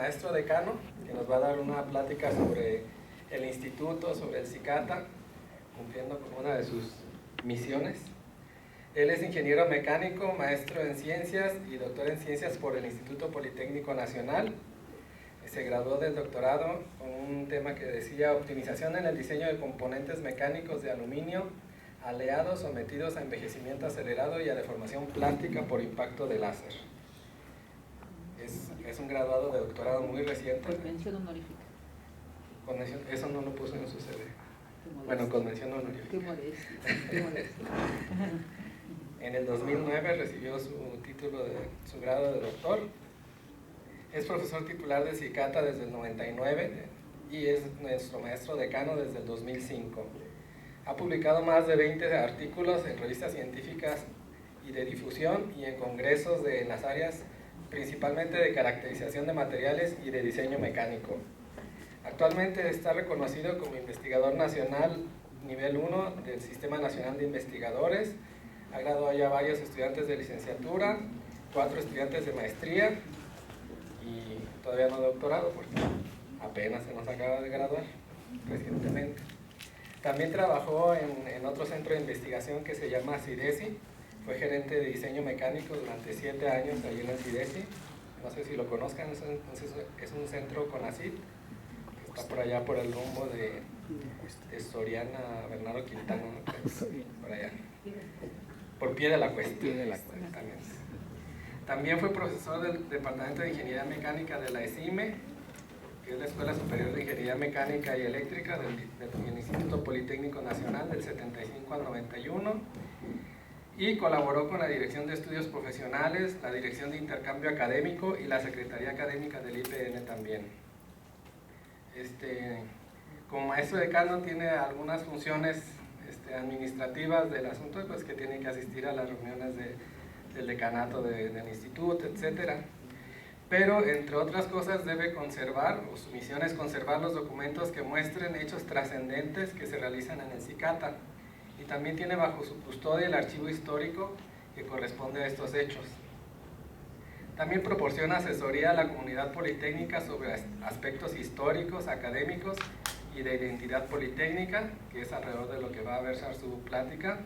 maestro decano, que nos va a dar una plática sobre el instituto, sobre el CICATA, cumpliendo con una de sus misiones. Él es ingeniero mecánico, maestro en ciencias y doctor en ciencias por el Instituto Politécnico Nacional. Se graduó del doctorado con un tema que decía optimización en el diseño de componentes mecánicos de aluminio aleados sometidos a envejecimiento acelerado y a deformación plástica por impacto de láser. Es un graduado de doctorado muy reciente. Con mención honorífica. Eso no lo puso en su CV. Bueno, con mención honorífica. Qué modestia, qué modestia. En el 2009 recibió su título de su grado de doctor. Es profesor titular de CICATA desde el 99 y es nuestro maestro decano desde el 2005. Ha publicado más de 20 artículos en revistas científicas y de difusión y en congresos en las áreas principalmente de caracterización de materiales y de diseño mecánico. Actualmente está reconocido como investigador nacional nivel 1 del Sistema Nacional de Investigadores. Ha graduado ya varios estudiantes de licenciatura, 4 estudiantes de maestría y todavía no doctorado porque apenas se nos acaba de graduar recientemente. También trabajó en otro centro de investigación que se llama CIDESI. Fue gerente de diseño mecánico durante 7 años allí en el CIDESI. No sé si lo conozcan, es un centro CONACYT que está por allá por el rumbo de Soriana, Bernardo Quintana, por allá. Por Pie de la Cuesta. También fue profesor del Departamento de Ingeniería Mecánica de la ESIME, que es la Escuela Superior de Ingeniería Mecánica y Eléctrica del Instituto Politécnico Nacional del 75 al 91, y colaboró con la Dirección de Estudios Profesionales, la Dirección de Intercambio Académico y la Secretaría Académica del IPN también. Como maestro decano tiene algunas funciones administrativas del asunto, pues que tiene que asistir a las reuniones del decanato del instituto, etcétera. Pero, entre otras cosas, debe conservar, o su misión es conservar los documentos que muestren hechos trascendentes que se realizan en el CICATA. Y también tiene bajo su custodia el archivo histórico que corresponde a estos hechos. También proporciona asesoría a la comunidad politécnica sobre aspectos históricos, académicos y de identidad politécnica, que es alrededor de lo que va a versar su plática,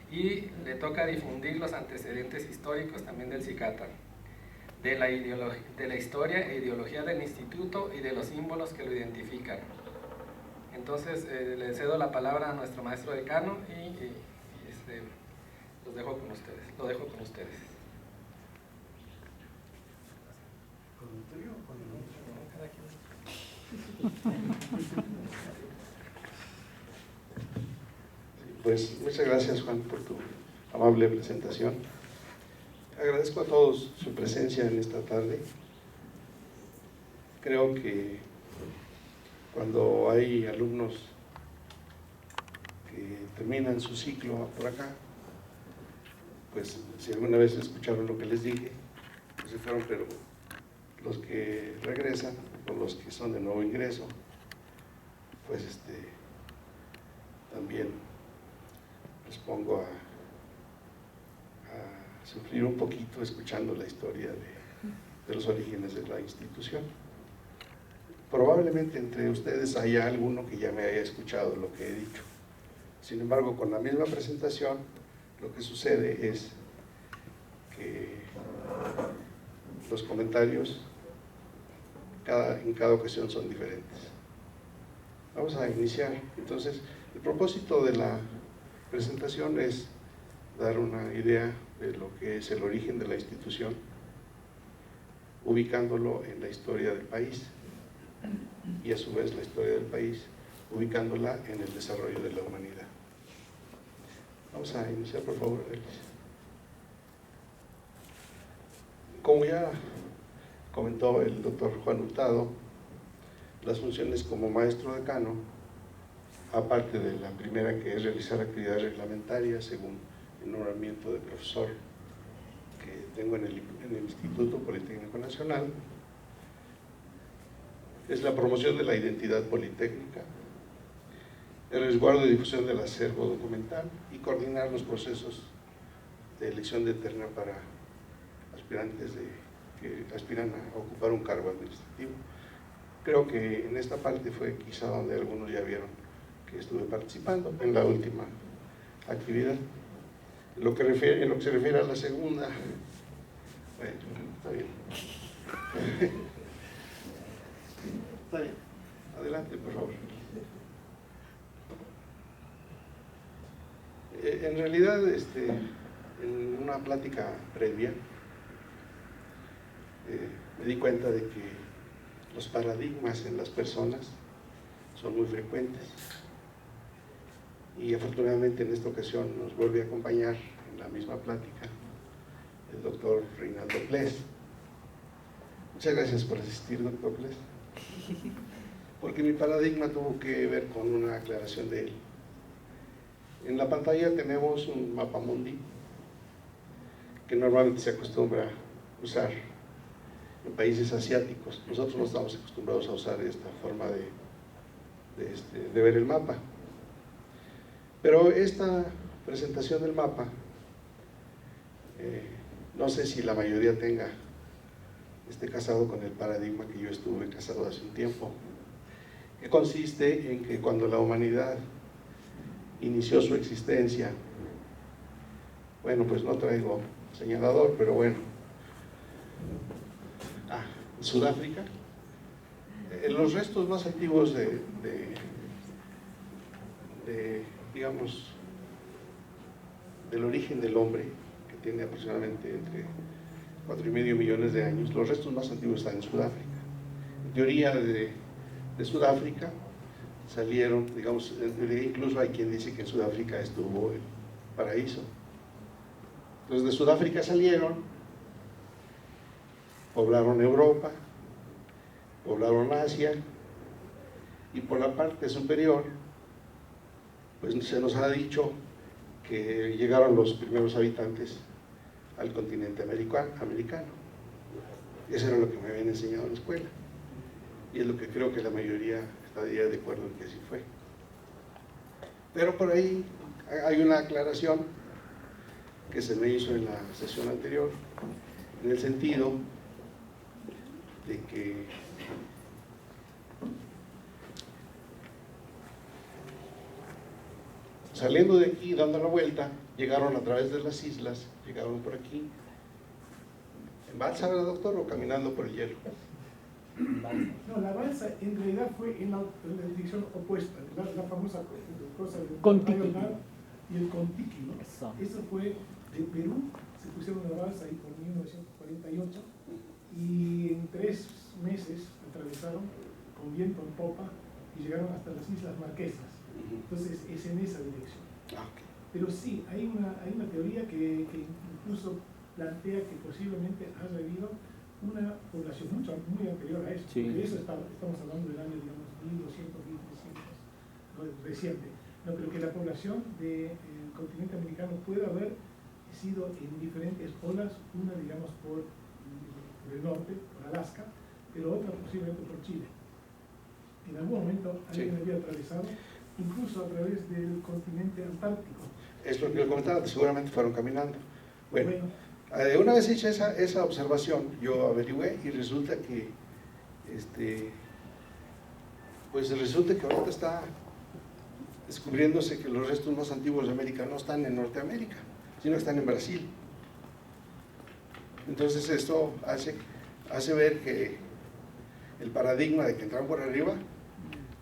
y le toca difundir los antecedentes históricos también del CICATA, de la historia e ideología del instituto y de los símbolos que lo identifican. Entonces le cedo la palabra a nuestro maestro decano y lo dejo con ustedes. Pues muchas gracias, Juan, por tu amable presentación. Agradezco a todos su presencia en esta tarde. Creo que cuando hay alumnos que terminan su ciclo por acá, pues si alguna vez escucharon lo que les dije, pues se fueron, pero los que regresan o los que son de nuevo ingreso, pues también les pongo a sufrir un poquito escuchando la historia de los orígenes de la institución. Probablemente entre ustedes haya alguno que ya me haya escuchado lo que he dicho. Sin embargo, con la misma presentación, lo que sucede es que los comentarios en cada ocasión son diferentes. Vamos a iniciar. Entonces, el propósito de la presentación es dar una idea de lo que es el origen de la institución, ubicándolo en la historia del país y a su vez la historia del país, ubicándola en el desarrollo de la humanidad. Vamos a iniciar, por favor, Elis. Como ya comentó el doctor Juan Hurtado, las funciones como maestro decano, aparte de la primera, que es realizar actividades reglamentarias según el nombramiento de profesor que tengo en el Instituto Politécnico Nacional, es la promoción de la identidad politécnica, el resguardo y difusión del acervo documental y coordinar los procesos de elección de terna para aspirantes que que aspiran a ocupar un cargo administrativo. Creo que en esta parte fue quizá donde algunos ya vieron que estuve participando en la última actividad. En lo que se refiere a la segunda, bueno, está bien. Está bien. Adelante, por favor. En realidad, en una plática previa, me di cuenta de que los paradigmas en las personas son muy frecuentes. Y afortunadamente en esta ocasión nos vuelve a acompañar en la misma plática el doctor Reinaldo Ples. Muchas gracias por asistir, doctor Ples, porque mi paradigma tuvo que ver con una aclaración de él. En la pantalla tenemos un mapa mundi que normalmente se acostumbra a usar en países asiáticos. Nosotros no estamos acostumbrados a usar esta forma de ver el mapa. Pero esta presentación del mapa, no sé si la mayoría esté casado con el paradigma que yo estuve casado hace un tiempo, que consiste en que cuando la humanidad inició su existencia, bueno, pues no traigo señalador, pero bueno, en Sudáfrica, los restos más antiguos digamos, del origen del hombre, que tiene aproximadamente entre 4,5 millones de años, los restos más antiguos están en Sudáfrica. En teoría de Sudáfrica salieron, digamos, en teoría incluso hay quien dice que en Sudáfrica estuvo el paraíso. Entonces de Sudáfrica salieron, poblaron Europa, poblaron Asia, y por la parte superior pues se nos ha dicho que llegaron los primeros habitantes al continente americano. Eso era lo que me habían enseñado en la escuela, y es lo que creo que la mayoría estaría de acuerdo en que así fue. Pero por ahí hay una aclaración que se me hizo en la sesión anterior, en el sentido de que saliendo de aquí, dando la vuelta, llegaron a través de las islas, llegaron por aquí, en balsa, ¿verdad, doctor? ¿O caminando por el hielo? No, la balsa en realidad fue en la dirección opuesta, la famosa cosa del Contiki. y el Contiki, ¿no? Eso fue de Perú, se pusieron la balsa ahí por 1948 y en 3 meses atravesaron con viento en popa y llegaron hasta las Islas Marquesas. Entonces es en esa dirección. Pero sí, hay una teoría que incluso plantea que posiblemente haya habido una población muy anterior a eso. Sí. Porque eso estamos hablando del año, digamos, 1200, 1300, ¿no? Reciente. No, pero que la población del continente americano puede haber sido en diferentes olas, una digamos por el norte, por Alaska, pero otra posiblemente por Chile. En algún momento alguien había atravesado, incluso a través del continente antártico. Es lo que yo comentaba, seguramente fueron caminando. Bueno, una vez hecha esa observación, yo averigüé y resulta que, pues resulta que ahorita está descubriéndose que los restos más antiguos de América no están en Norteamérica, sino que están en Brasil. Entonces esto hace ver que el paradigma de que entraron por arriba,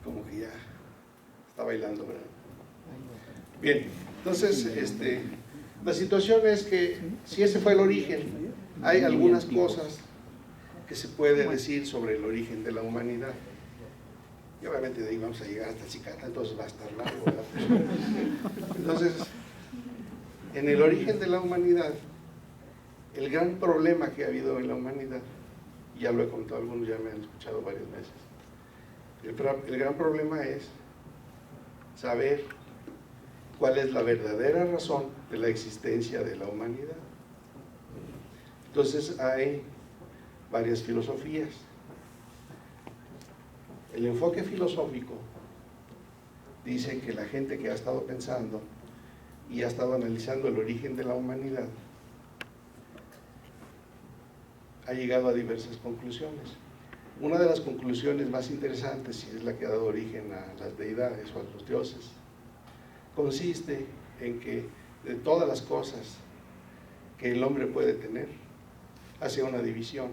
como que ya está bailando, ¿verdad? Bien, entonces la situación es que si ese fue el origen, hay algunas cosas que se puede decir sobre el origen de la humanidad. Y obviamente de ahí vamos a llegar hasta Cicata, entonces va a estar largo, ¿verdad? Entonces, en el origen de la humanidad, el gran problema que ha habido en la humanidad, ya lo he contado, algunos ya me han escuchado varias veces, el gran problema es saber cuál es la verdadera razón de la existencia de la humanidad. Entonces hay varias filosofías. El enfoque filosófico dice que la gente que ha estado pensando y ha estado analizando el origen de la humanidad ha llegado a diversas conclusiones. Una de las conclusiones más interesantes, y es la que ha dado origen a las deidades o a los dioses, consiste en que de todas las cosas que el hombre puede tener, hace una división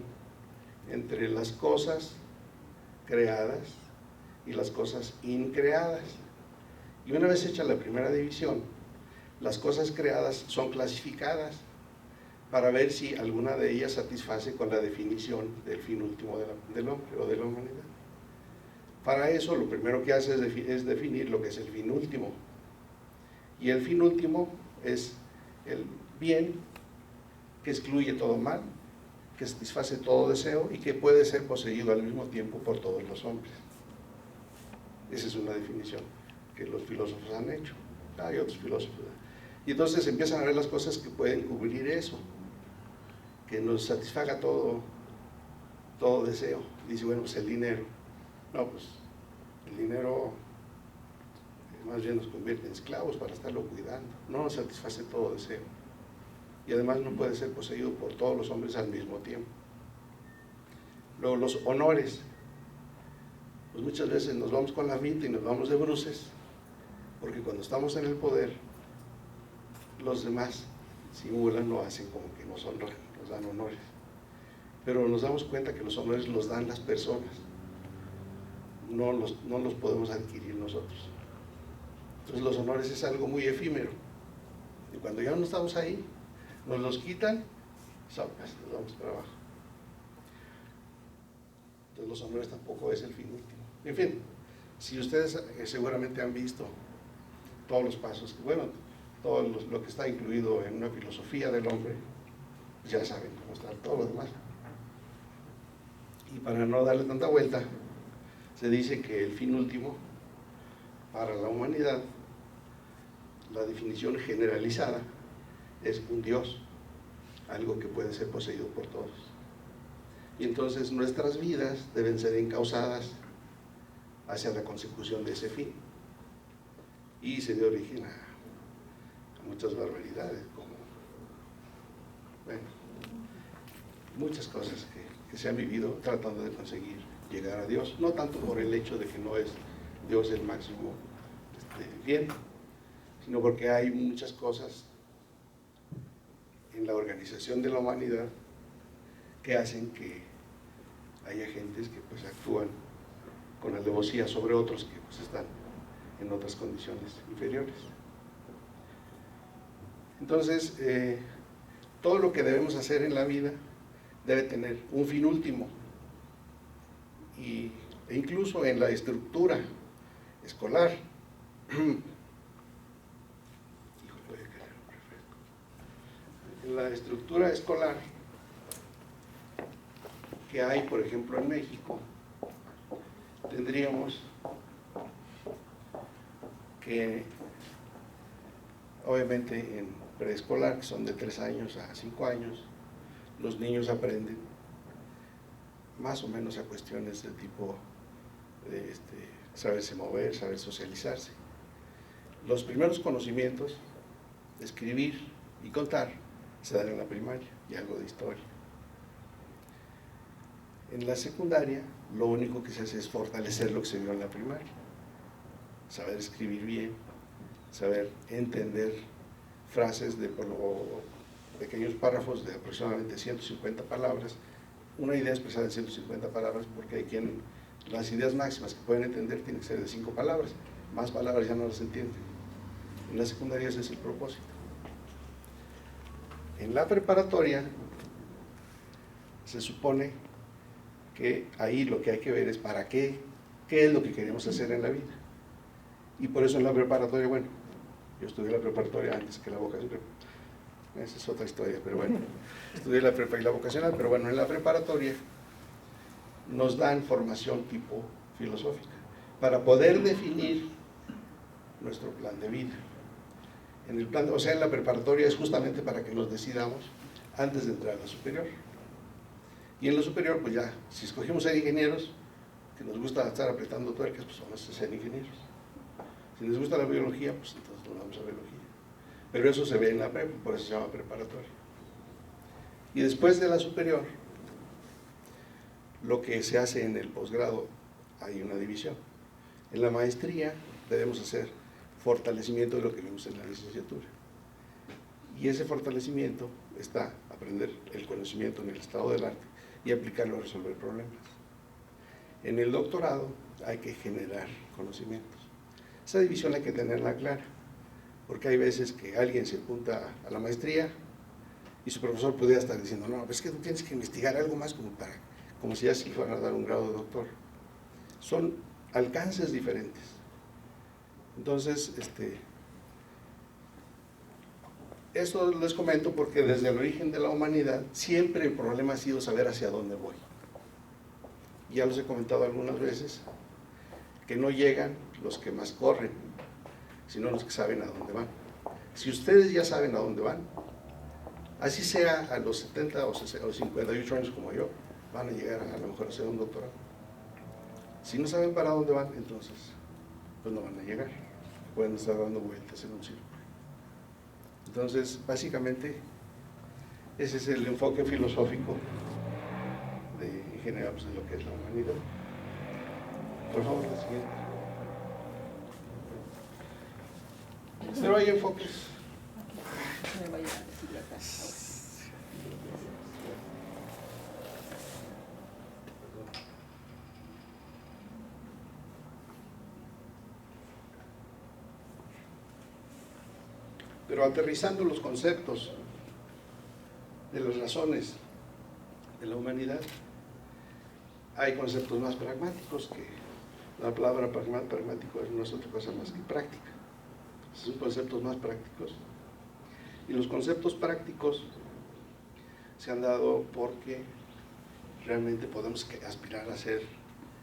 entre las cosas creadas y las cosas increadas. Y una vez hecha la primera división, las cosas creadas son clasificadas para ver si alguna de ellas satisface con la definición del fin último del hombre o de la humanidad. Para eso, lo primero que hace es definir lo que es el fin último. Y el fin último es el bien que excluye todo mal, que satisface todo deseo y que puede ser poseído al mismo tiempo por todos los hombres. Esa es una definición que los filósofos han hecho. Hay otros filósofos. Y entonces empiezan a ver las cosas que pueden cubrir eso, que nos satisfaga todo deseo. Dice, bueno, pues el dinero. No, pues el dinero más bien nos convierte en esclavos para estarlo cuidando. No nos satisface todo deseo. Y además no puede ser poseído por todos los hombres al mismo tiempo. Luego los honores. Pues muchas veces nos vamos con la finta y nos vamos de bruces, porque cuando estamos en el poder, los demás simulan o hacen como que nos honran, nos dan honores. Pero nos damos cuenta que los honores los dan las personas, no los podemos adquirir nosotros. Entonces los honores es algo muy efímero. Y cuando ya no estamos ahí, nos los quitan, sacas, nos vamos para abajo. Entonces los honores tampoco es el fin último. En fin, si ustedes seguramente han visto todos los pasos, todo lo que está incluido en una filosofía del hombre, ya saben cómo está todo lo demás. Y para no darle tanta vuelta, se dice que el fin último para la humanidad, la definición generalizada, es un Dios, algo que puede ser poseído por todos. Y entonces nuestras vidas deben ser encauzadas hacia la consecución de ese fin. Y se dio origen a muchas barbaridades, como, muchas cosas que se han vivido tratando de conseguir llegar a Dios, no tanto por el hecho de que no es Dios el máximo bien, sino porque hay muchas cosas en la organización de la humanidad que hacen que haya gentes que pues actúan con alevosía sobre otros que pues están en otras condiciones inferiores. Entonces, todo lo que debemos hacer en la vida debe tener un fin último, e incluso en la estructura escolar. En la estructura escolar que hay, por ejemplo, en México, tendríamos que, obviamente, en preescolar, que son de 3 años a 5 años, los niños aprenden más o menos a cuestiones de tipo de saberse mover, saber socializarse. Los primeros conocimientos, escribir y contar, se dan en la primaria, y algo de historia. En la secundaria, lo único que se hace es fortalecer lo que se vio en la primaria. Saber escribir bien, saber entender frases o pequeños párrafos de aproximadamente 150 palabras. Una idea expresada en 150 palabras, porque hay quien las ideas máximas que pueden entender tienen que ser de 5 palabras. Más palabras ya no las entienden. En la secundaria ese es el propósito. En la preparatoria se supone que ahí lo que hay que ver es para qué es lo que queremos hacer en la vida. Y por eso en la preparatoria, yo estudié la preparatoria antes que la vocacional. Esa es otra historia, pero estudié la prepa y la vocacional, pero en la preparatoria nos dan formación tipo filosófica para poder definir nuestro plan de vida. En la preparatoria es justamente para que nos decidamos antes de entrar a la superior. Y en la superior, pues ya, si escogimos ser ingenieros, que nos gusta estar apretando tuercas, pues vamos a ser ingenieros. Si nos gusta la biología, pues entonces nos vamos a biología. Pero eso se ve en la prepa, por eso se llama preparatoria. Y después de la superior, lo que se hace en el posgrado hay una división. En la maestría debemos hacer fortalecimiento de lo que vimos en la licenciatura. Y ese fortalecimiento está aprender el conocimiento en el estado del arte y aplicarlo a resolver problemas. En el doctorado hay que generar conocimientos. Esa división hay que tenerla clara, porque hay veces que alguien se apunta a la maestría y su profesor podría estar diciendo, no, es que tú tienes que investigar algo más como si ya se fueran a dar un grado de doctor. Son alcances diferentes. Entonces, esto les comento porque desde el origen de la humanidad siempre el problema ha sido saber hacia dónde voy. Ya los he comentado algunas veces, que no llegan los que más corren, sino los que saben a dónde van. Si ustedes ya saben a dónde van, así sea a los 70 o 58 años como yo, van a llegar a lo mejor a hacer un doctorado. Si no saben para dónde van, entonces pues no van a llegar, pueden estar dando vueltas en un círculo. Entonces, básicamente, ese es el enfoque filosófico en general pues, de lo que es la humanidad. Por favor, la siguiente. Pero hay enfoques. No me vaya a deshidratar. Pero aterrizando los conceptos de las razones de la humanidad, hay conceptos más pragmáticos, que la palabra pragmático no es otra cosa más que práctica. Son conceptos más prácticos. Y los conceptos prácticos se han dado porque realmente podemos aspirar a ser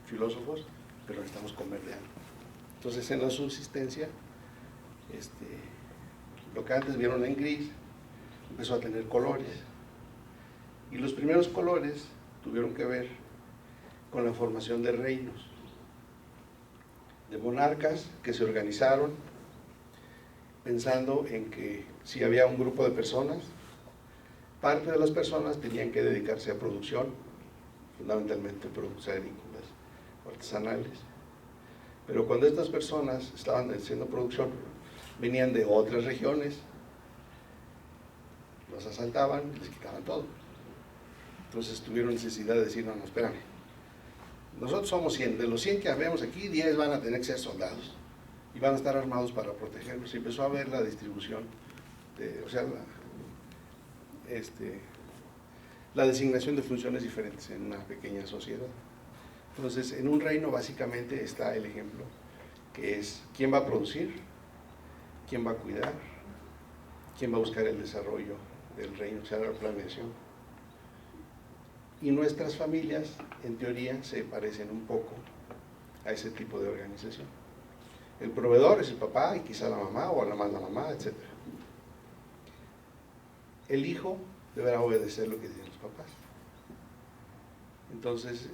filósofos, pero necesitamos comer de algo. Entonces, en la subsistencia, lo que antes vieron en gris empezó a tener colores. Y los primeros colores tuvieron que ver con la formación de reinos, de monarcas que se organizaron pensando en que si había un grupo de personas, parte de las personas tenían que dedicarse a producción, fundamentalmente productos agrícolas o artesanales. Pero cuando estas personas estaban haciendo producción, venían de otras regiones, los asaltaban y les quitaban todo. Entonces tuvieron necesidad de decir, no, espérame, nosotros somos 100, de los 100 que habemos aquí, 10 van a tener que ser soldados y van a estar armados para protegerlos. Y empezó a ver la distribución, la designación de funciones diferentes en una pequeña sociedad. Entonces, en un reino básicamente está el ejemplo, que es quién va a producir, quién va a cuidar, quién va a buscar el desarrollo del reino, o sea, la planeación. Y nuestras familias, en teoría, se parecen un poco a ese tipo de organización. El proveedor es el papá y quizá la mamá, o nada más la mamá, etc. El hijo deberá obedecer lo que dicen los papás. Entonces,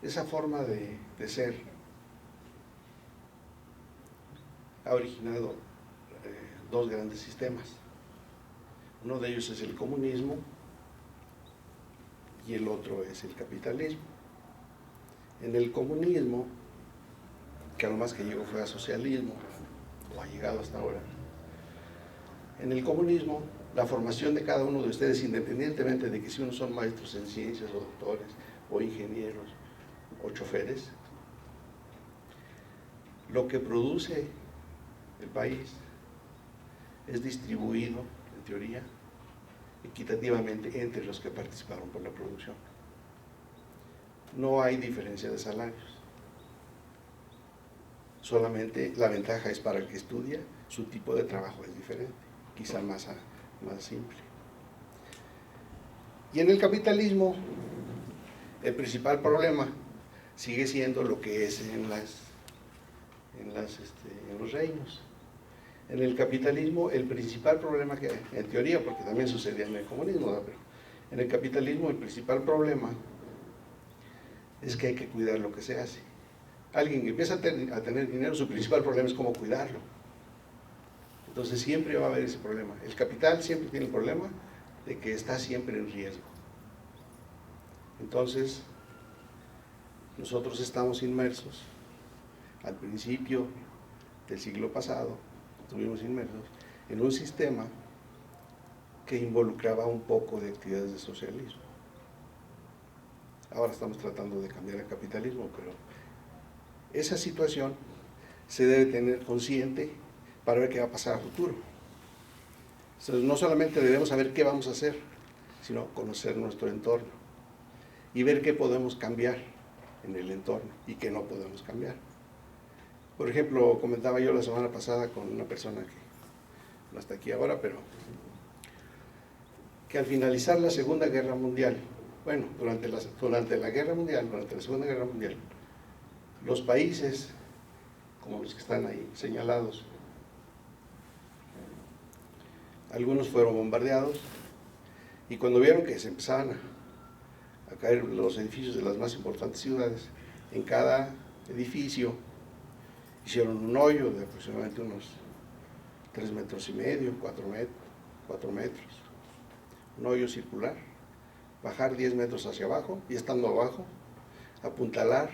esa forma de ser ha originado dos grandes sistemas. Uno de ellos es el comunismo y el otro es el capitalismo. En el comunismo, que a lo más que llegó fue a socialismo, o ha llegado hasta ahora, en el comunismo, la formación de cada uno de ustedes, independientemente de que si uno son maestros en ciencias, o doctores, o ingenieros, o choferes, lo que produce el país es distribuido, en teoría, equitativamente entre los que participaron por la producción. No hay diferencia de salarios. Solamente la ventaja es para el que estudia, su tipo de trabajo es diferente, quizá más simple. Y en el capitalismo, el principal problema sigue siendo lo que es en los reinos. En el capitalismo, el principal problema que, en teoría, porque también sucedía en el comunismo, ¿no? Pero en el capitalismo el principal problema es que hay que cuidar lo que se hace. Alguien que empieza a tener dinero, su principal problema es cómo cuidarlo. Entonces siempre va a haber ese problema. El capital siempre tiene el problema de que está siempre en riesgo. Entonces, nosotros estamos inmersos, al principio del siglo pasado, estuvimos inmersos en un sistema que involucraba un poco de actividades de socialismo. Ahora estamos tratando de cambiar el capitalismo, pero esa situación se debe tener consciente para ver qué va a pasar a futuro. Entonces, no solamente debemos saber qué vamos a hacer, sino conocer nuestro entorno y ver qué podemos cambiar en el entorno y qué no podemos cambiar. Por ejemplo, comentaba yo la semana pasada con una persona que no está aquí ahora, pero que al finalizar la Segunda Guerra Mundial, bueno, durante la Segunda Guerra Mundial, los países, como los que están ahí señalados, algunos fueron bombardeados, y cuando vieron que se empezaban a caer los edificios de las más importantes ciudades, en cada edificio hicieron un hoyo de aproximadamente unos 3,5 metros, 4 metros, un hoyo circular, bajar 10 metros hacia abajo, y estando abajo, apuntalar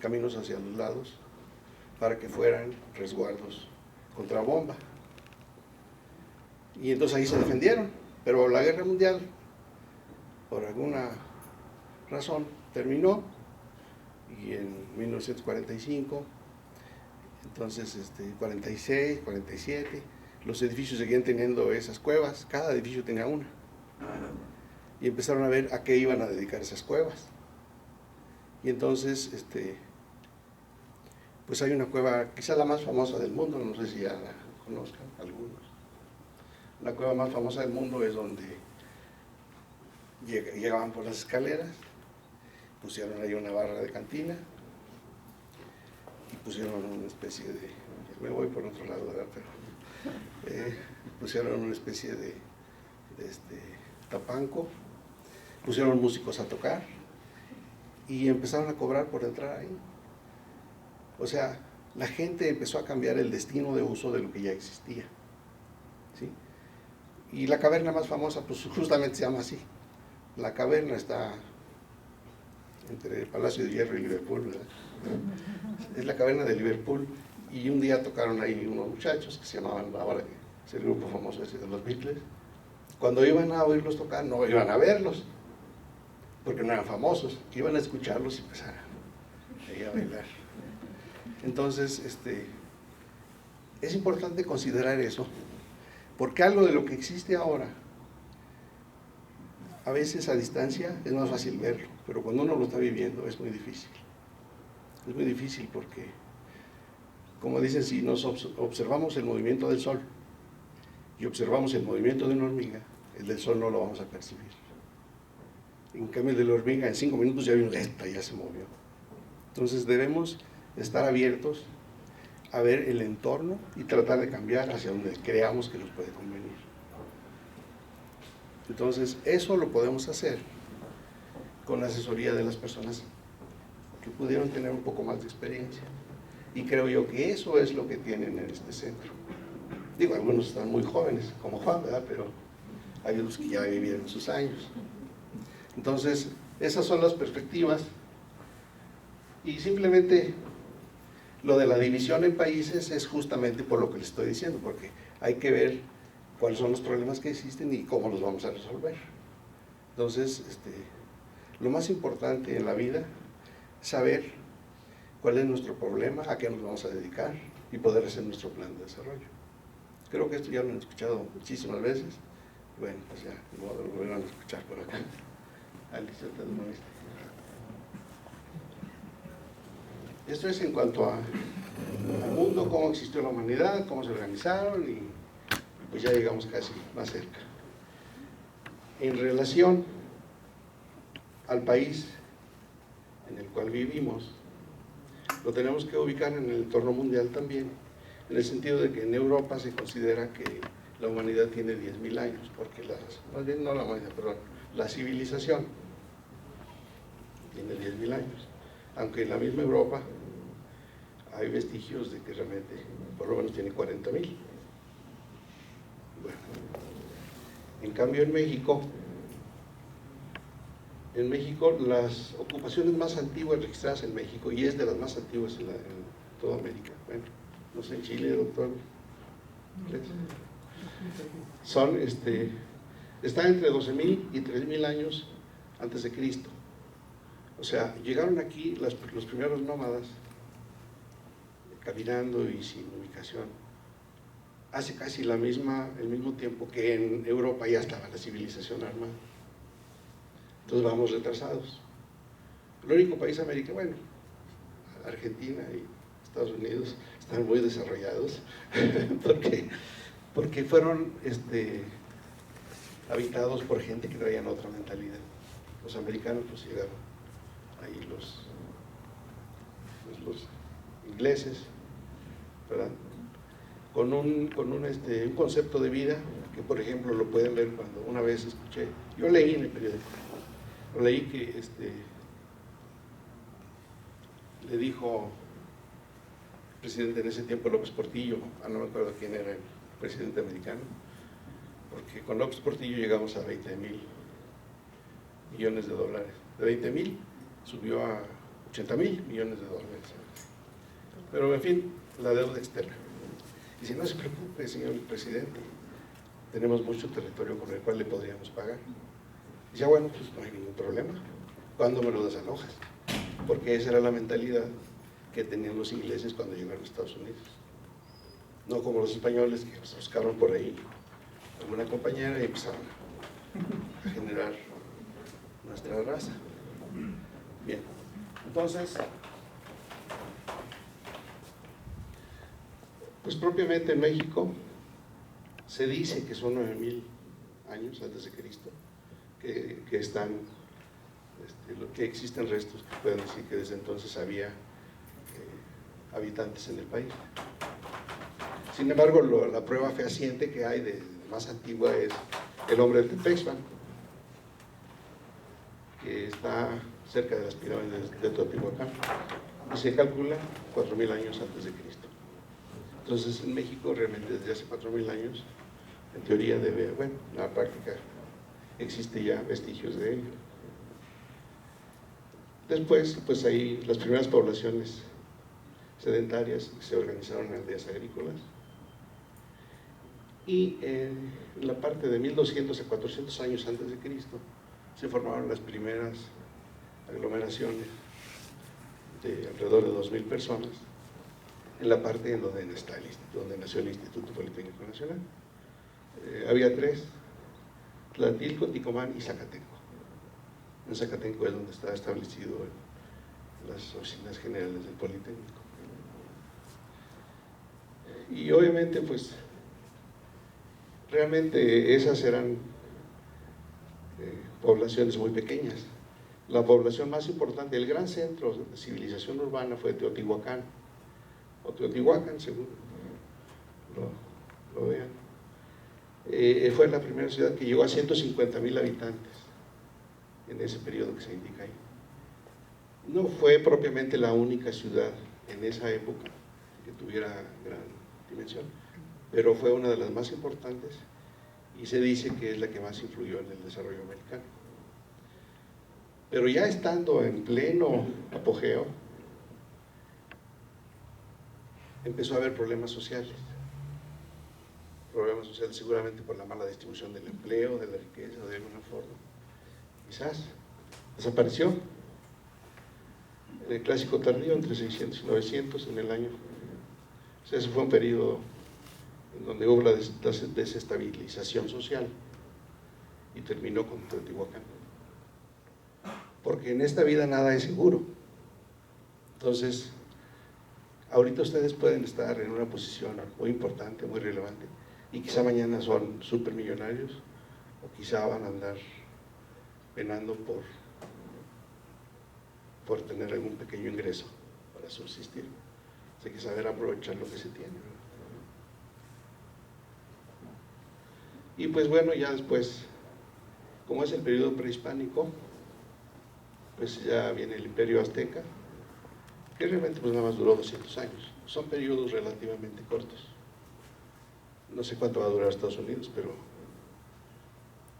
caminos hacia los lados para que fueran resguardos contra bomba. Y entonces ahí se defendieron, pero la guerra mundial, por alguna razón, terminó, y en 1945, entonces 46, 47, los edificios seguían teniendo esas cuevas, cada edificio tenía una, y empezaron a ver a qué iban a dedicar esas cuevas. Y entonces, pues hay una cueva, quizá la más famosa del mundo, no sé si ya la conozcan algunos. La cueva más famosa del mundo es donde llegaban por las escaleras, pusieron ahí una barra de cantina y pusieron una especie de, me voy por otro lado, ¿verdad? Pero pusieron una especie de tapanco, pusieron músicos a tocar y empezaron a cobrar por entrar ahí. O sea, la gente empezó a cambiar el destino de uso de lo que ya existía, ¿sí? Y la caverna más famosa, pues justamente se llama así. La caverna está entre el Palacio de Hierro y Liverpool, ¿verdad? Es la caverna de Liverpool, y un día tocaron ahí unos muchachos que se llamaban, ahora que es el grupo famoso ese de los Beatles. Cuando iban a oírlos tocar, no iban a verlos, porque no eran famosos, iban a escucharlos y empezar a bailar. Entonces, es importante considerar eso, porque algo de lo que existe ahora, a veces a distancia es más fácil verlo, pero cuando uno lo está viviendo es muy difícil. Es muy difícil porque, como dicen, si nos observamos el movimiento del sol y observamos el movimiento de una hormiga, el del sol no lo vamos a percibir. En cambio, el de la hormiga en 5 minutos ya vino lenta, ya se movió. Entonces debemos estar abiertos a ver el entorno y tratar de cambiar hacia donde creamos que nos puede convenir. Entonces, eso lo podemos hacer con la asesoría de las personas que pudieron tener un poco más de experiencia. Y creo yo que eso es lo que tienen en este centro. Digo, algunos están muy jóvenes, como Juan, ¿verdad? Pero hay otros que ya vivieron sus años. Entonces, esas son las perspectivas. Y simplemente lo de la división en países es justamente por lo que les estoy diciendo, porque hay que ver cuáles son los problemas que existen y cómo los vamos a resolver. Entonces, lo más importante en la vida es saber cuál es nuestro problema, a qué nos vamos a dedicar y poder hacer nuestro plan de desarrollo. Creo que esto ya lo han escuchado muchísimas veces. Bueno, pues ya, lo volverán a escuchar por acá. Alicia, te doy una vista. Esto es en cuanto al mundo, cómo existió la humanidad, cómo se organizaron, y pues ya llegamos casi más cerca. En relación al país en el cual vivimos, lo tenemos que ubicar en el entorno mundial también, en el sentido de que en Europa se considera que la humanidad tiene 10.000 años, porque más bien no la humanidad, perdón, la civilización tiene 10.000 años, aunque en la misma Europa hay vestigios de que realmente por lo menos tiene 40.000. Bueno, en cambio en México En México, las ocupaciones más antiguas registradas en México, y es de las más antiguas en toda América, bueno, no sé, en Chile, doctor, son, están entre 12.000 y 3.000 años antes de Cristo. O sea, llegaron aquí los primeros nómadas, caminando y sin ubicación, hace casi el mismo tiempo que en Europa ya estaba la civilización armada. Entonces vamos retrasados. El único país americano, bueno, Argentina y Estados Unidos están muy desarrollados porque fueron habitados por gente que traían otra mentalidad. Los americanos pues llegaron ahí los ingleses, ¿verdad? Con un concepto de vida que, por ejemplo, lo pueden ver cuando una vez escuché, yo leí en el periódico, leí que le dijo el presidente en ese tiempo, López Portillo, no me acuerdo quién era el presidente americano, porque con López Portillo llegamos a 20.000 millones de dólares. De 20.000 subió a 80.000 millones de dólares. Pero en fin, la deuda externa. Y si no se preocupe, señor presidente, tenemos mucho territorio con el cual le podríamos pagar. Y ya bueno, pues no hay ningún problema. ¿Cuándo me lo desalojas? Porque esa era la mentalidad que tenían los ingleses cuando llegaron a Estados Unidos. No como los españoles que los buscaron por ahí alguna compañera y empezaron a generar nuestra raza. Bien, entonces, pues propiamente en México se dice que son 9.000 años antes de Cristo, que están, que existen restos que pueden decir que desde entonces había habitantes en el país. Sin embargo, la prueba fehaciente que hay de más antigua es el hombre de Tepexpan, que está cerca de las pirámides de Teotihuacán, y se calcula 4.000 años antes de Cristo. Entonces, en México, realmente desde hace 4.000 años, en teoría bueno, en la práctica existe ya vestigios de ello. Después, pues ahí las primeras poblaciones sedentarias se organizaron en aldeas agrícolas, y en la parte de 1200 a 400 años antes de Cristo se formaron las primeras aglomeraciones de alrededor de 2.000 personas en la parte en donde nació el Instituto Politécnico Nacional. Había tres: Tlatilco, Ticomán y Zacatenco. En Zacatenco es donde está establecido las oficinas generales del Politécnico. Y obviamente, pues, realmente esas eran poblaciones muy pequeñas. La población más importante, el gran centro de civilización urbana fue Teotihuacán, o Teotihuacán, según lo vean. Fue la primera ciudad que llegó a 150.000 habitantes en ese periodo que se indica ahí. No fue propiamente la única ciudad en esa época que tuviera gran dimensión, pero fue una de las más importantes y se dice que es la que más influyó en el desarrollo americano. Pero ya estando en pleno apogeo, empezó a haber problemas sociales seguramente por la mala distribución del empleo, de la riqueza, de alguna forma. Quizás desapareció en el Clásico Tardío, entre 600 y 900 en el año. O sea, ese fue un periodo en donde hubo la desestabilización social y terminó con Teotihuacán. Porque en esta vida nada es seguro. Entonces, ahorita ustedes pueden estar en una posición muy importante, muy relevante, y quizá mañana son supermillonarios, o quizá van a andar penando por tener algún pequeño ingreso para subsistir. Hay que saber aprovechar lo que se tiene, ¿verdad? Y pues bueno, ya después, como es el periodo prehispánico, pues ya viene el Imperio Azteca, que realmente pues nada más duró 200 años. Son periodos relativamente cortos. No sé cuánto va a durar Estados Unidos, pero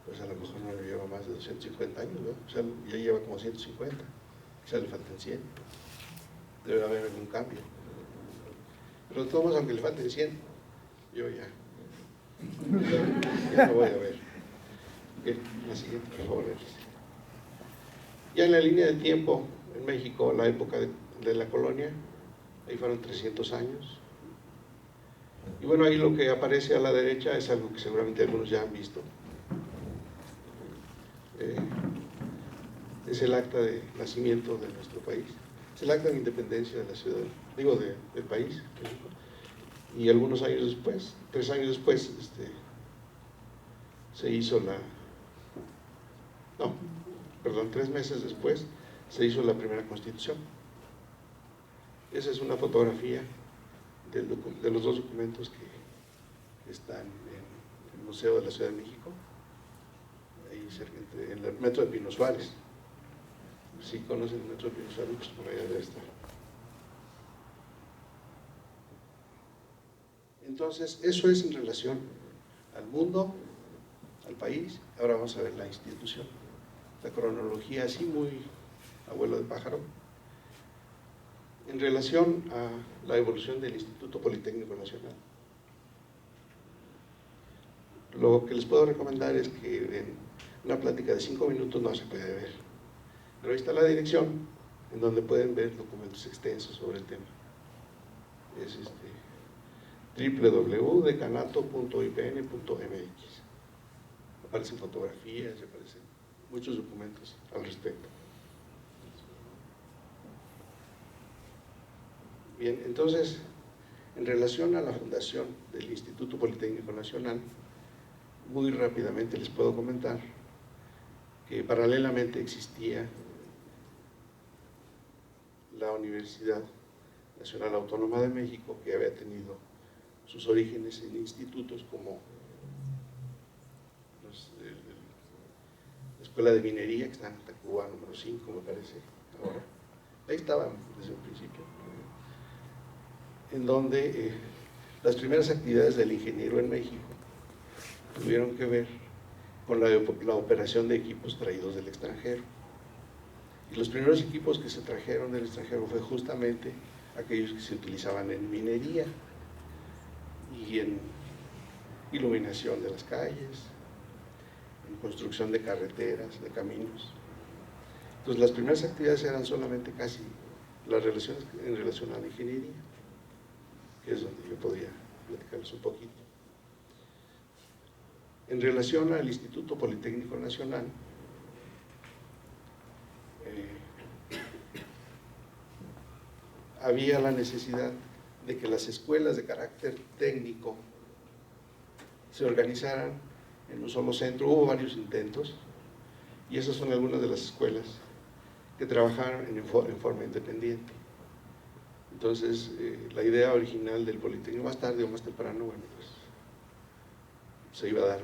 pues a lo mejor no lleva más de 250 años, ¿no? O sea, ya lleva como 150, o sea, le faltan 100. Debe haber algún cambio. Pero de todos modos, aunque le falten 100, yo ya no voy a ver. Bien, la siguiente, por favor. Ya en la línea de tiempo, en México, la época de la colonia, ahí fueron 300 años. Y bueno, ahí lo que aparece a la derecha es algo que seguramente algunos ya han visto. Es el acta de nacimiento de nuestro país. Es el acta de independencia de la ciudad, del país. Y algunos años después, 3 años después, se hizo no, perdón, 3 meses después, se hizo la primera constitución. Esa es una fotografía de los 2 documentos que están en el Museo de la Ciudad de México, ahí cerca, en el metro de Pino Suárez. Si conocen el metro de Pino Suárez, pues por allá debe estar. Entonces, eso es en relación al mundo, al país. Ahora vamos a ver la institución. La cronología así muy abuelo de pájaro. En relación a la evolución del Instituto Politécnico Nacional, lo que les puedo recomendar es que en una plática de 5 minutos no se puede ver, pero ahí está la dirección en donde pueden ver documentos extensos sobre el tema. Es www.decanato.ipn.mx. Aparecen fotografías, aparecen muchos documentos al respecto. Bien, entonces, en relación a la fundación del Instituto Politécnico Nacional, muy rápidamente les puedo comentar que paralelamente existía la Universidad Nacional Autónoma de México, que había tenido sus orígenes en institutos como la Escuela de Minería, que está en Tacuba número 5, me parece, ahora. Ahí estaban desde el principio, en donde las primeras actividades del ingeniero en México tuvieron que ver con la operación de equipos traídos del extranjero. Y los primeros equipos que se trajeron del extranjero fue justamente aquellos que se utilizaban en minería y en iluminación de las calles, en construcción de carreteras, de caminos. Entonces las primeras actividades eran solamente casi las relaciones en relación a la ingeniería, que es donde yo podría platicarles un poquito. En relación al Instituto Politécnico Nacional, había la necesidad de que las escuelas de carácter técnico se organizaran en un solo centro. Hubo varios intentos y esas son algunas de las escuelas que trabajaron en forma independiente. Entonces, la idea original del Politécnico, más tarde o más temprano, bueno, pues se iba a dar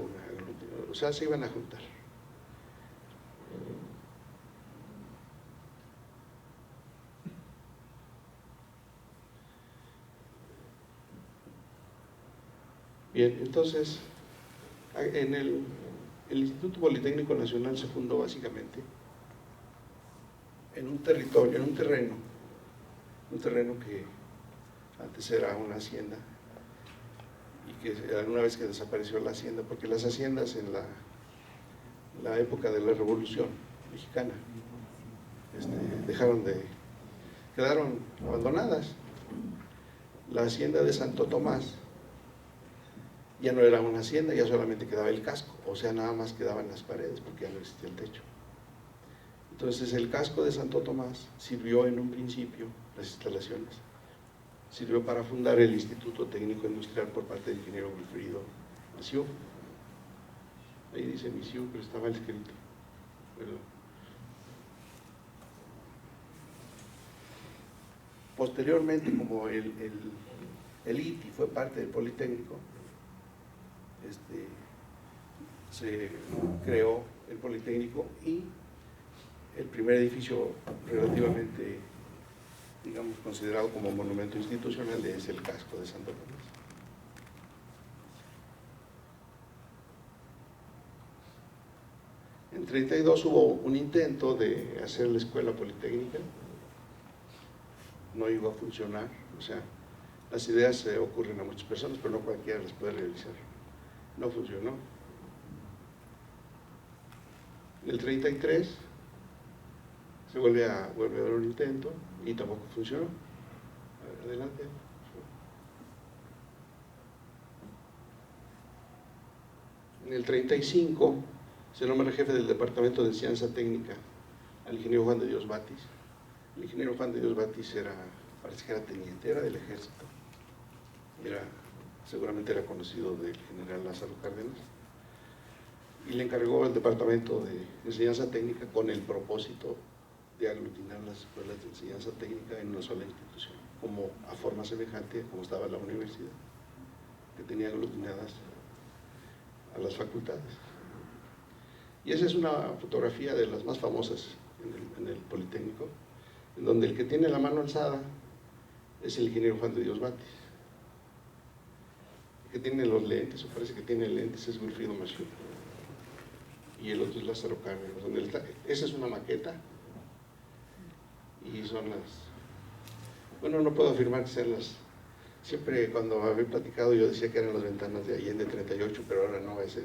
se iban a juntar. Bien, entonces, el Instituto Politécnico Nacional se fundó básicamente en un terreno que antes era una hacienda, y que alguna vez que desapareció la hacienda, porque las haciendas en la época de la Revolución Mexicana quedaron abandonadas. La hacienda de Santo Tomás ya no era una hacienda, ya solamente quedaba el casco, o sea, nada más quedaban las paredes porque ya no existía el techo. Entonces el casco de Santo Tomás sirvió en un principio, las instalaciones, sirvió para fundar el Instituto Técnico Industrial por parte del ingeniero Wilfrido Misiú. Ahí dice Misiú, pero está mal escrito. Perdón. Posteriormente, como el ITI fue parte del Politécnico, se creó el Politécnico y el primer edificio relativamente, digamos, considerado como monumento institucional es el casco de Santo Tomás. 32 hubo un intento de hacer la escuela politécnica, no llegó a funcionar, o sea, las ideas se ocurren a muchas personas, pero no cualquiera las puede realizar, no funcionó. En el 33 se vuelve a dar un intento y tampoco funcionó. A ver, adelante. En el 35 se nombra jefe del Departamento de Enseñanza Técnica al ingeniero Juan de Dios Batis. El ingeniero Juan de Dios Batis parece que era teniente, era del ejército, seguramente era conocido del general Lázaro Cárdenas, y le encargó el Departamento de Enseñanza Técnica con el propósito de aglutinar las escuelas de enseñanza técnica en una sola institución, como a forma semejante como estaba la universidad, que tenía aglutinadas a las facultades. Y esa es una fotografía de las más famosas en el Politécnico, en donde el que tiene la mano alzada es el ingeniero Juan de Dios Batis. El que tiene los lentes, o parece que tiene lentes, es Wilfrido Maciú. Y el otro es Lázaro Cárdenas. Esa es una maqueta, y son las... Bueno, no puedo afirmar que sean las... Siempre cuando había platicado yo decía que eran las ventanas de Allende 38, pero ahora no va a ser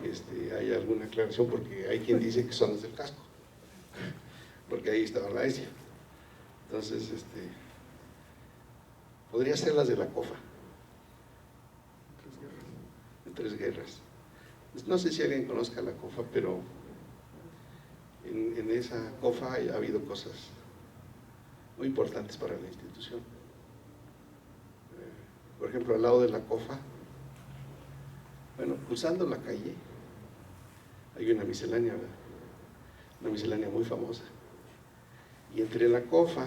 que haya alguna aclaración, porque hay quien dice que son las del casco, porque ahí estaba la ESIA. Entonces, podría ser las de la COFA, de Tres Guerras. No sé si alguien conozca la COFA, pero en esa COFA ha habido cosas muy importantes para la institución. Por ejemplo, al lado de la COFA, bueno, cruzando la calle, hay una miscelánea muy famosa. Y entre la COFA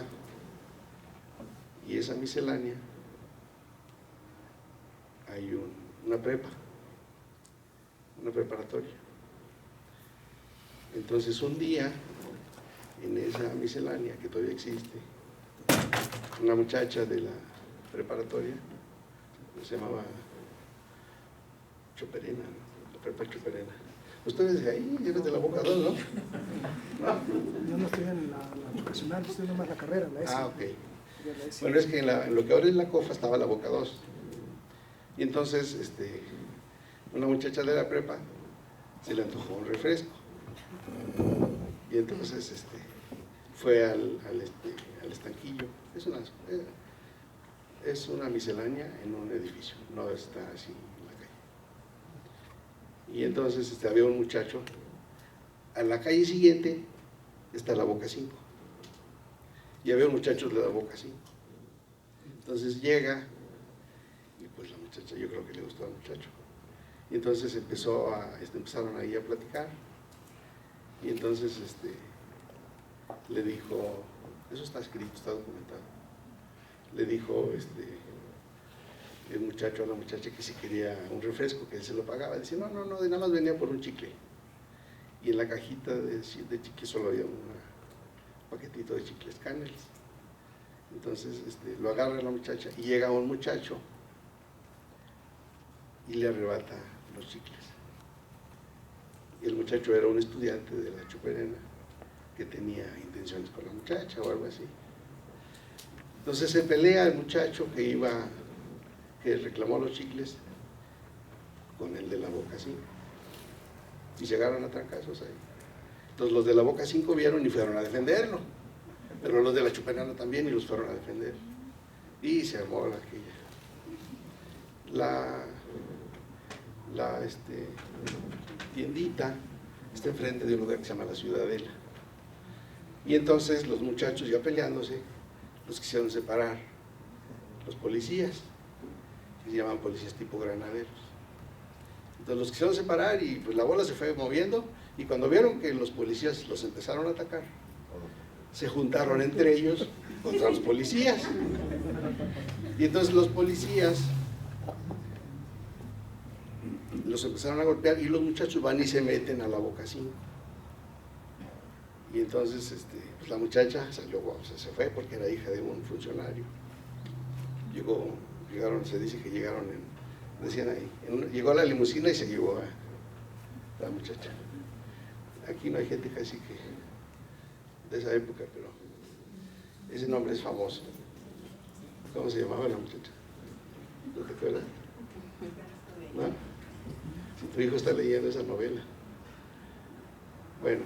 y esa miscelánea hay una preparatoria. Entonces un día, en esa miscelánea que todavía existe, una muchacha de la preparatoria, se llamaba Choperena, ¿no? La prepa Choperena. Ustedes de ahí, eres de la Boca 2, ¿no? Yo no estoy en la vocacional, estoy nomás la carrera, la ESI. Ah, ok. Bueno, es que en lo que ahora es la COFA estaba la Boca 2. Y entonces, una muchacha de la prepa se le antojó un refresco. Y entonces fue al estanquillo. Es una miscelánea en un edificio, no está así en la calle. Y entonces había un muchacho, a la calle siguiente está la Boca 5, y había un muchacho de la Boca 5. Entonces llega, y pues la muchacha, yo creo que le gustó al muchacho, y entonces empezaron ahí a platicar, y entonces le dijo, eso está escrito, está documentado, le dijo el muchacho a la muchacha que si quería un refresco, que él se lo pagaba. Dice, no, de nada más venía por un chicle. Y en la cajita de chicle solo había un paquetito de chicles Canels. Entonces lo agarra la muchacha y llega un muchacho y le arrebata los chicles. Y el muchacho era un estudiante de la Choperena que tenía intenciones con la muchacha o algo así. Entonces se pelea el muchacho que reclamó los chicles con el de la Boca 5. Y llegaron a trancazos ahí. Entonces los de la Boca 5 vieron y fueron a defenderlo. Pero los de la Choperana también y los fueron a defender. Y se armó la tiendita está enfrente de un lugar que se llama La Ciudadela. Y entonces los muchachos ya peleándose, los quisieron separar, los policías, que se llaman policías tipo granaderos. Entonces los quisieron separar y pues la bola se fue moviendo, y cuando vieron que los policías los empezaron a atacar, se juntaron entre ellos contra los policías. Y entonces los policías los empezaron a golpear y los muchachos van y se meten a la Boca 5. Y entonces pues la muchacha salió, se fue porque era hija de un funcionario. Llegaron, se dice que llegaron, decían ahí, llegó a la limusina y se llevó a la muchacha. aquí no hay gente casi que de esa época, pero ese nombre es famoso. ¿Cómo se llamaba la muchacha? ¿No te acuerdas? ¿No? Si tu hijo está leyendo esa novela. Bueno,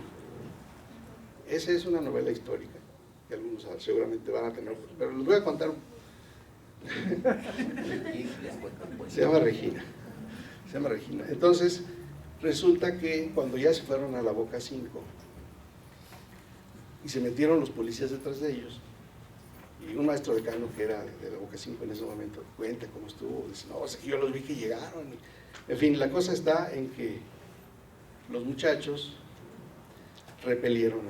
esa es una novela histórica que algunos seguramente van a tener, pero les voy a contar. Se llama Regina. Se llama Regina. Entonces, resulta que cuando ya se fueron a la Boca 5 y se metieron los policías detrás de ellos, y un maestro decano que era de la Boca 5 en ese momento cuenta cómo estuvo, dice, no, es que yo los vi que llegaron. En fin, la cosa está en que los muchachos repelieron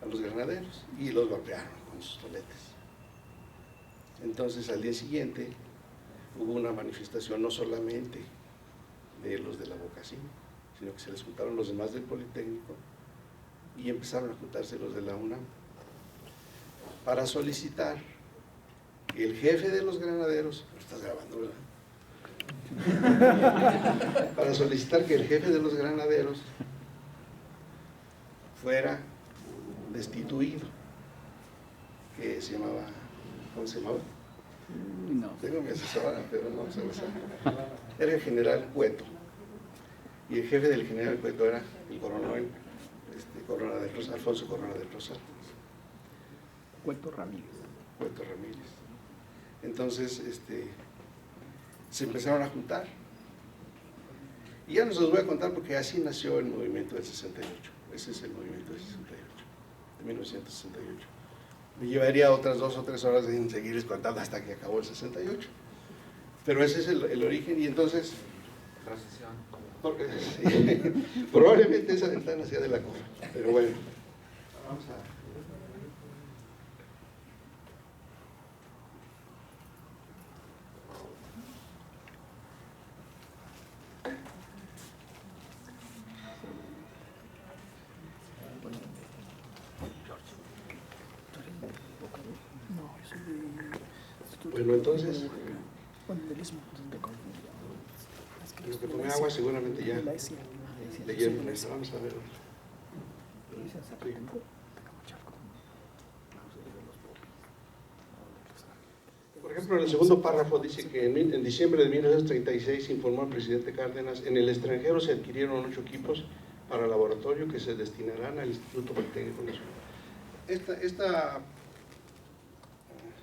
a los granaderos y los golpearon con sus toletes. Entonces al día siguiente hubo una manifestación no solamente de los de la Boca 5, sino que se les juntaron los demás del Politécnico y empezaron a juntarse los de la UNAM para solicitar que el jefe de los granaderos, ¿lo estás grabando, verdad? Para solicitar que el jefe de los granaderos fuera destituido, que se llamaba, ¿cómo se llamaba? No. Tengo mi asesora, pero no se lo sabe. Era el general Cueto, y el jefe del general Cueto era el coronel Alfonso Corona del Rosal. Cueto Ramírez. Cueto Ramírez. Entonces, se empezaron a juntar. Y ya no se los voy a contar porque así nació el movimiento del 68. Ese es el movimiento del 68, de 1968. Me llevaría otras 2 o 3 horas en seguirles contando hasta que acabó el 68. Pero ese es el origen, y entonces... probablemente esa ventana sea de la cola, pero bueno. Vamos a... Bueno, entonces, lo que tomé agua seguramente ya leyeron eso. Vamos a ver. Por ejemplo, en el segundo párrafo dice que en diciembre de 1936 informó al presidente Cárdenas: en el extranjero se adquirieron 8 equipos para laboratorio que se destinarán al Instituto Politécnico Nacional. Esta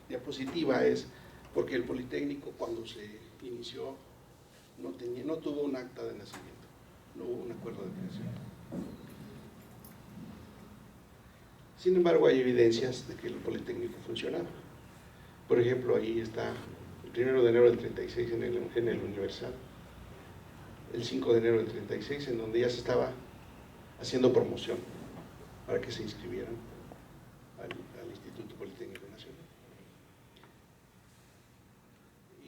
diapositiva es porque el Politécnico, cuando se inició, no tuvo un acta de nacimiento, no hubo un acuerdo de creación. Sin embargo, hay evidencias de que el Politécnico funcionaba. Por ejemplo, ahí está el 1 de enero del 36 en el Universal, el 5 de enero del 36, en donde ya se estaba haciendo promoción para que se inscribieran al Instituto Politécnico Nacional.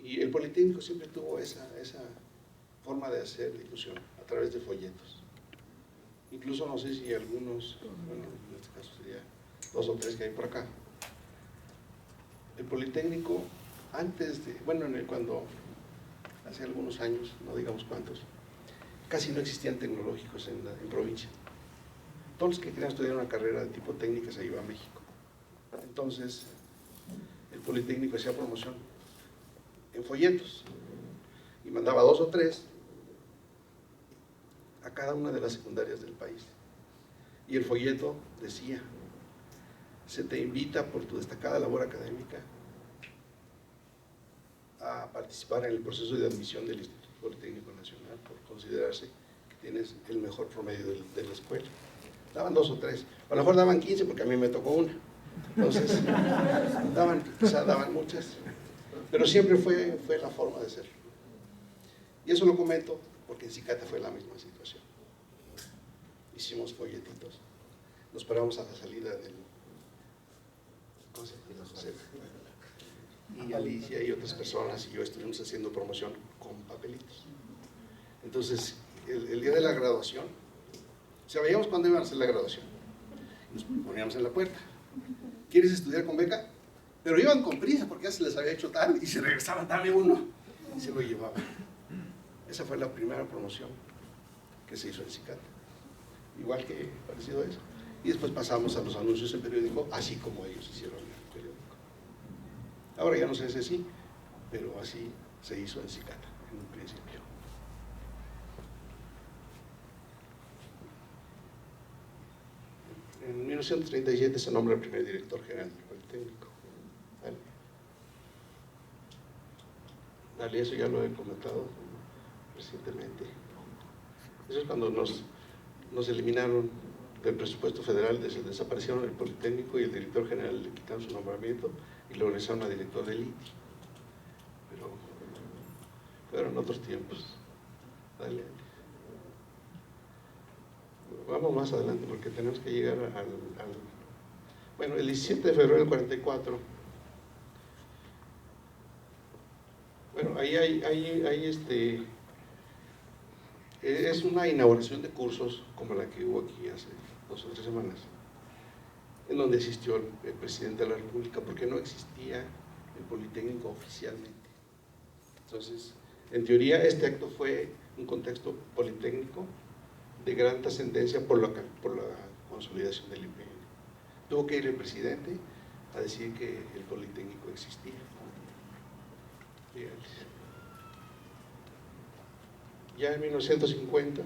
Y el Politécnico siempre tuvo esa forma de hacer difusión a través de folletos. Incluso no sé si algunos, bueno, en este caso sería 2 o 3 que hay por acá. El Politécnico, antes de, bueno, cuando hace algunos años, no digamos cuántos, casi no existían tecnológicos en provincia. Todos los que querían estudiar una carrera de tipo técnica se iban a México. Entonces, el Politécnico hacía promoción en folletos y mandaba 2 o 3 a cada una de las secundarias del país. Y el folleto decía: se te invita por tu destacada labor académica a participar en el proceso de admisión del Instituto Politécnico Nacional por considerarse que tienes el mejor promedio de la escuela. Daban 2 o 3, a lo mejor daban 15 porque a mí me tocó una. Entonces, quizá daban muchas, pero siempre fue la forma de ser. Y eso lo comento porque en Cicata fue la misma situación. Hicimos folletitos, nos paramos a la salida del... ¿cómo se llama? Y Alicia y otras personas y yo estuvimos haciendo promoción con papelitos. Entonces, el día de la graduación, sabíamos cuándo iban a hacer la graduación, nos poníamos en la puerta: ¿quieres estudiar con beca? Pero iban con prisa porque ya se les había hecho tal, y se regresaban, dame uno, y se lo llevaban. Esa fue la primera promoción que se hizo en Cicata. igual que parecido a eso. Y después pasamos a los anuncios en periódico, así como ellos hicieron en el periódico. Ahora ya no se hace así, pero así se hizo en Cicata, en un principio. En 1937 se nombra el primer director general del Politécnico. Dale, eso ya lo he comentado recientemente. Eso es cuando nos eliminaron del presupuesto federal, desaparecieron el Politécnico y el director general le quitaron su nombramiento y lo regresaron a director del ITI. Pero fueron otros tiempos. Dale. Vamos más adelante porque tenemos que llegar bueno, el 17 de febrero del 44. Bueno, ahí es una inauguración de cursos como la que hubo aquí hace 2 o 3 semanas, en donde asistió el presidente de la República, porque no existía el Politécnico oficialmente. Entonces, en teoría, este acto fue un contexto politécnico de gran trascendencia por la consolidación del IPN. Tuvo que ir el presidente a decir que el Politécnico existía. Ya en 1950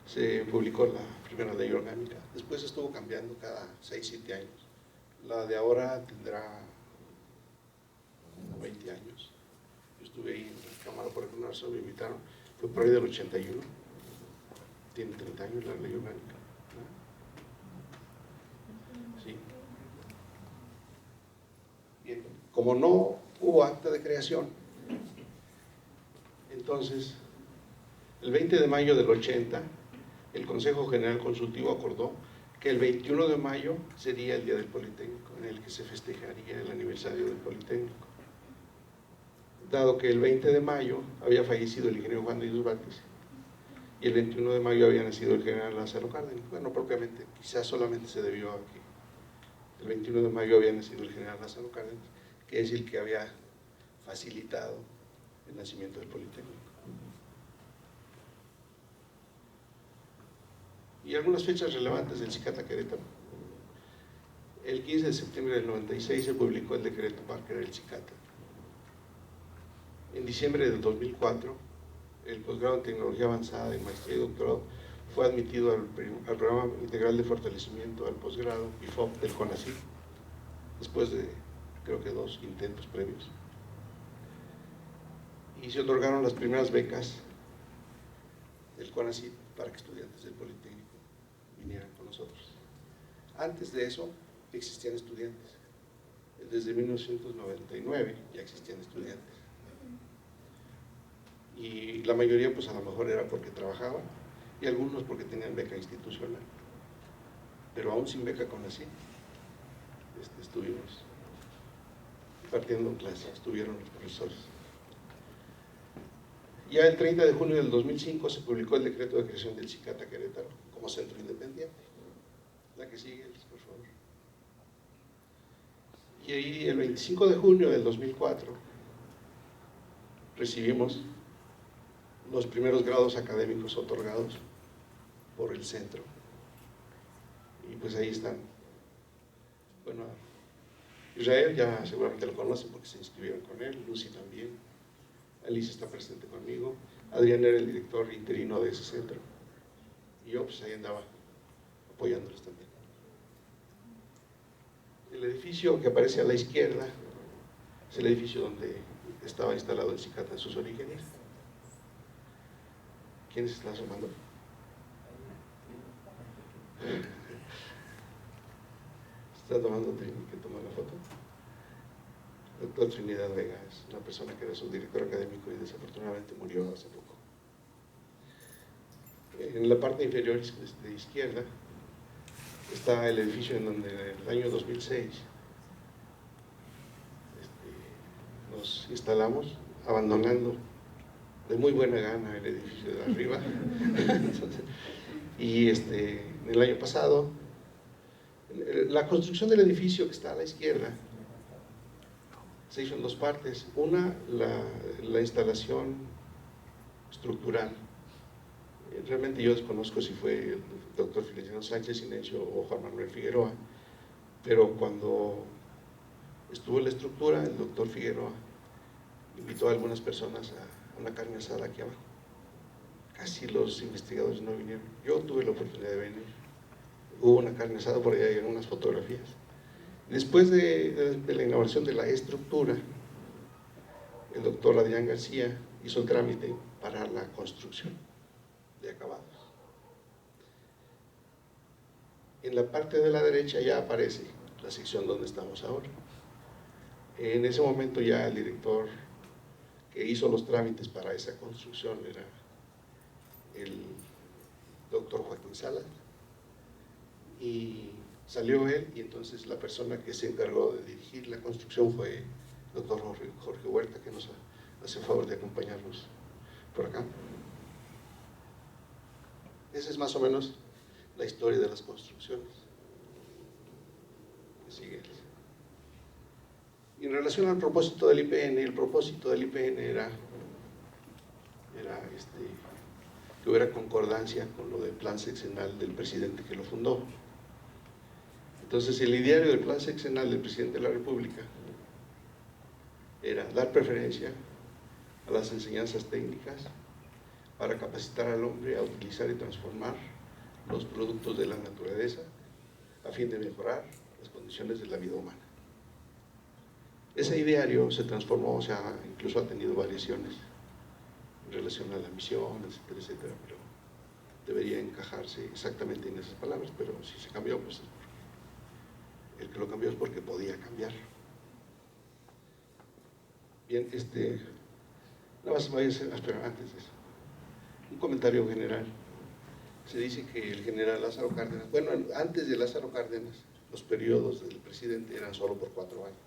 se publicó la primera ley orgánica, después estuvo cambiando cada 6-7 años. La de ahora tendrá como 20 años. Yo estuve ahí en la Cámara por alguna razón, me invitaron, fue por ahí del 81, tiene 30 años la ley orgánica. Sí. Bien, como no hubo acta de creación, entonces el 20 de mayo del 80, el Consejo General Consultivo acordó que el 21 de mayo sería el Día del Politécnico, en el que se festejaría el aniversario del Politécnico. Dado que el 20 de mayo había fallecido el ingeniero Juan de Dios Vázquez y el 21 de mayo había nacido el general Lázaro Cárdenas. Bueno, propiamente, quizás solamente se debió a que el 21 de mayo había nacido el general Lázaro Cárdenas, que es el que había facilitado el nacimiento del Politécnico. Y algunas fechas relevantes del Cicata Querétaro. El 15 de septiembre del 96 se publicó el decreto para crear el Cicata. En diciembre del 2004, el posgrado en Tecnología Avanzada en Maestría y Doctorado fue admitido al Programa Integral de Fortalecimiento al Posgrado, IFOP, del CONACYT, después de, creo que 2 intentos previos. Y se otorgaron las primeras becas del CONACYT para que estudiantes del Politécnico vinieran con nosotros. Antes de eso existían estudiantes. Desde 1999 ya existían estudiantes. Y la mayoría pues a lo mejor era porque trabajaban y algunos porque tenían beca institucional. Pero aún sin beca CONACYT estuvimos partiendo clases, estuvieron los profesores. Ya el 30 de junio del 2005 se publicó el decreto de creación del Cicata Querétaro como centro independiente. La que sigue, por favor. Y ahí el 25 de junio del 2004 recibimos los primeros grados académicos otorgados por el centro. Y pues ahí están. Bueno, Israel ya seguramente lo conocen porque se inscribieron con él, Lucy también. Alice está presente conmigo, Adrián era el director interino de ese centro y yo pues ahí andaba apoyándolos también. El edificio que aparece a la izquierda es el edificio donde estaba instalado el Cicata en sus orígenes. ¿Quién se está asomando? ¿Está tomando Trini que toma la foto? Doctor Trinidad Vega es una persona que era su director académico y desafortunadamente murió hace poco. En la parte inferior de izquierda está el edificio en donde en el año 2006 nos instalamos, abandonando de muy buena gana el edificio de arriba. Y en el año pasado, la construcción del edificio que está a la izquierda se hizo en 2 partes. Una, la instalación estructural Realmente yo desconozco si fue el doctor Feliciano Sánchez Inencio o Juan Manuel Figueroa, pero cuando estuvo en la estructura, el doctor Figueroa invitó a algunas personas a una carne asada aquí abajo. Casi los investigadores no vinieron. Yo tuve la oportunidad de venir. Hubo una carne asada, por ahí hay unas fotografías. Después de la inauguración de la estructura, el doctor Adrián García hizo el trámite para la construcción de acabados. En la parte de la derecha ya aparece la sección donde estamos ahora. En ese momento ya el director que hizo los trámites para esa construcción era el doctor Joaquín Salas, y salió él, y entonces la persona que se encargó de dirigir la construcción fue el doctor Jorge Huerta, que nos hace el favor de acompañarnos por acá. Esa es más o menos la historia de las construcciones. Sigue. Y en relación al propósito del IPN, el propósito del IPN era que hubiera concordancia con lo del plan sexenal del presidente que lo fundó. Entonces, el ideario del plan sexenal del presidente de la República era dar preferencia a las enseñanzas técnicas para capacitar al hombre a utilizar y transformar los productos de la naturaleza a fin de mejorar las condiciones de la vida humana. Ese ideario se transformó, o sea, incluso ha tenido variaciones en relación a la misión, etcétera, etcétera, pero debería encajarse exactamente en esas palabras, pero si se cambió, pues el que lo cambió es porque podía cambiar. Bien, nada más voy a hacer, espera, antes de eso, un comentario general. Se dice que el general Lázaro Cárdenas, bueno, antes de Lázaro Cárdenas, los periodos del presidente eran solo por 4 años.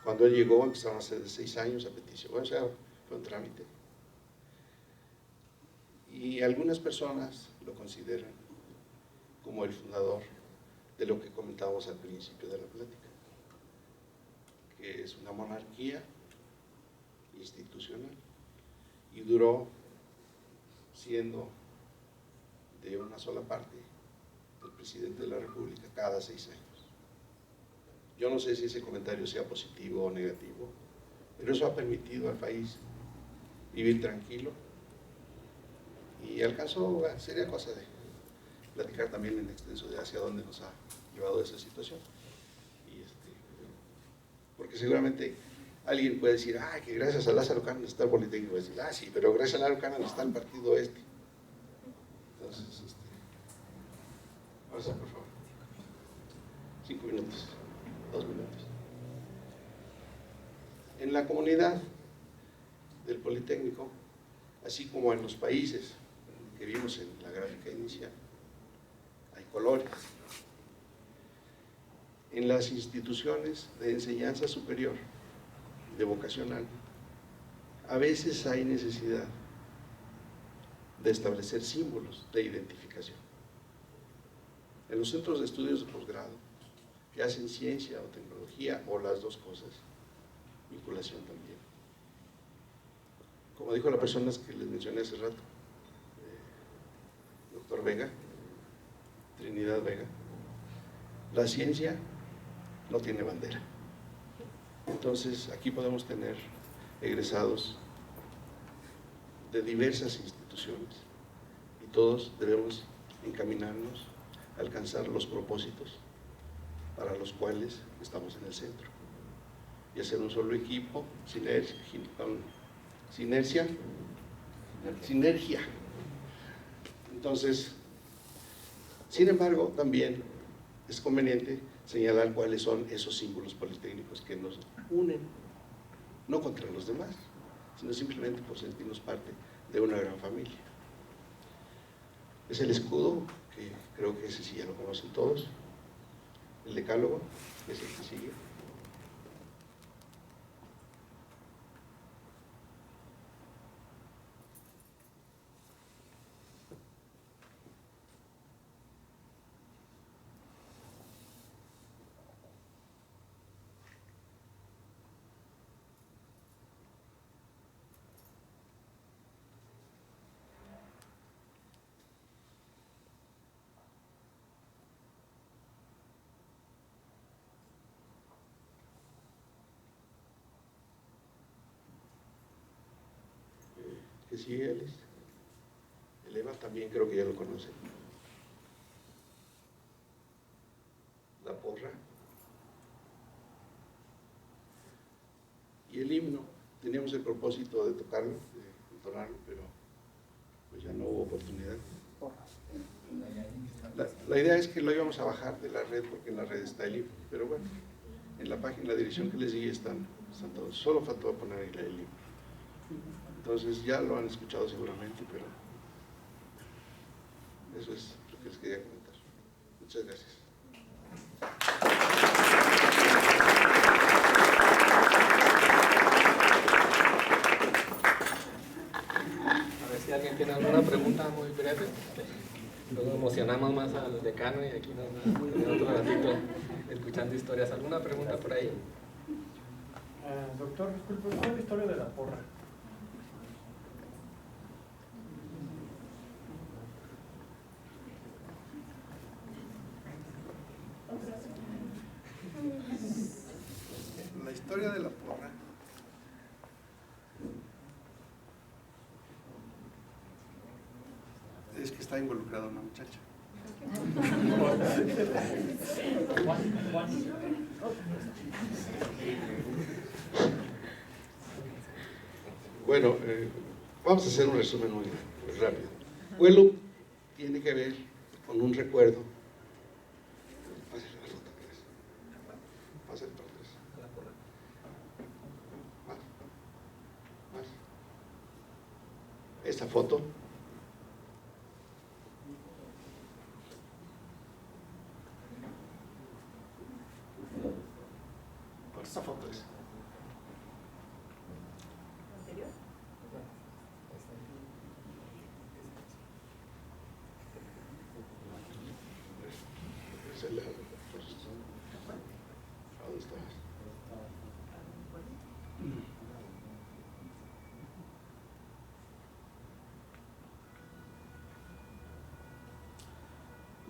Cuando él llegó, empezaron a ser de 6 años a petición, o sea, fue un trámite. Y algunas personas lo consideran como el fundador de lo que comentábamos al principio de la plática, que es una monarquía institucional, y duró siendo de una sola parte el presidente de la República cada 6 años. Yo no sé si ese comentario sea positivo o negativo, pero eso ha permitido al país vivir tranquilo, y alcanzó, sería cosa de platicar también en extenso de hacia dónde nos ha llevado esa situación. Porque seguramente alguien puede decir, que gracias a Lázaro Cárdenas está el Politécnico, va a decir, sí, pero gracias a Lázaro Cárdenas está el partido este. Entonces, ahora sí, por favor, 5 minutos, 2 minutos. En la comunidad del Politécnico, así como en los países que vimos en la gráfica inicial, hay colores. En las instituciones de enseñanza superior, de vocacional, a veces hay necesidad de establecer símbolos de identificación. En los centros de estudios de posgrado, que hacen ciencia o tecnología, o las dos cosas, vinculación también. Como dijo la persona que les mencioné hace rato, doctor Vega, Trinidad Vega, la ciencia no tiene bandera. Entonces, aquí podemos tener egresados de diversas instituciones, y todos debemos encaminarnos a alcanzar los propósitos para los cuales estamos en el centro, y hacer un solo equipo, sinergia. Entonces, sin embargo, también es conveniente señalar cuáles son esos símbolos politécnicos que nos unen, no contra los demás, sino simplemente por sentirnos parte de una gran familia. Es el escudo, que creo que ese sí ya lo conocen todos, el decálogo, que es el que sigue. decibeles. El EVA también creo que ya lo conocen. La porra. Y el himno. Teníamos el propósito de tocarlo, de entonarlo, pero pues ya no hubo oportunidad. La idea es que lo íbamos a bajar de la red, porque en la red está el himno, pero bueno, en la página, la dirección que les di están todos, solo faltó poner ahí el himno. Entonces ya lo han escuchado seguramente, pero eso es lo que les quería comentar. Muchas gracias. A ver si alguien tiene alguna pregunta muy breve. Luego emocionamos más al decano y aquí nos va a tener otro ratito escuchando historias. ¿Alguna pregunta por ahí? Doctor, disculpe, ¿cuál es la historia de la porra? La historia de la porra es que está involucrada una muchacha. Bueno, vamos a hacer un resumen muy rápido. Huelup tiene que ver con un recuerdo. Pásale la foto, ¿crees? Pásale para atrás. Más. Esta foto. Esta foto es. ¿Dónde estás?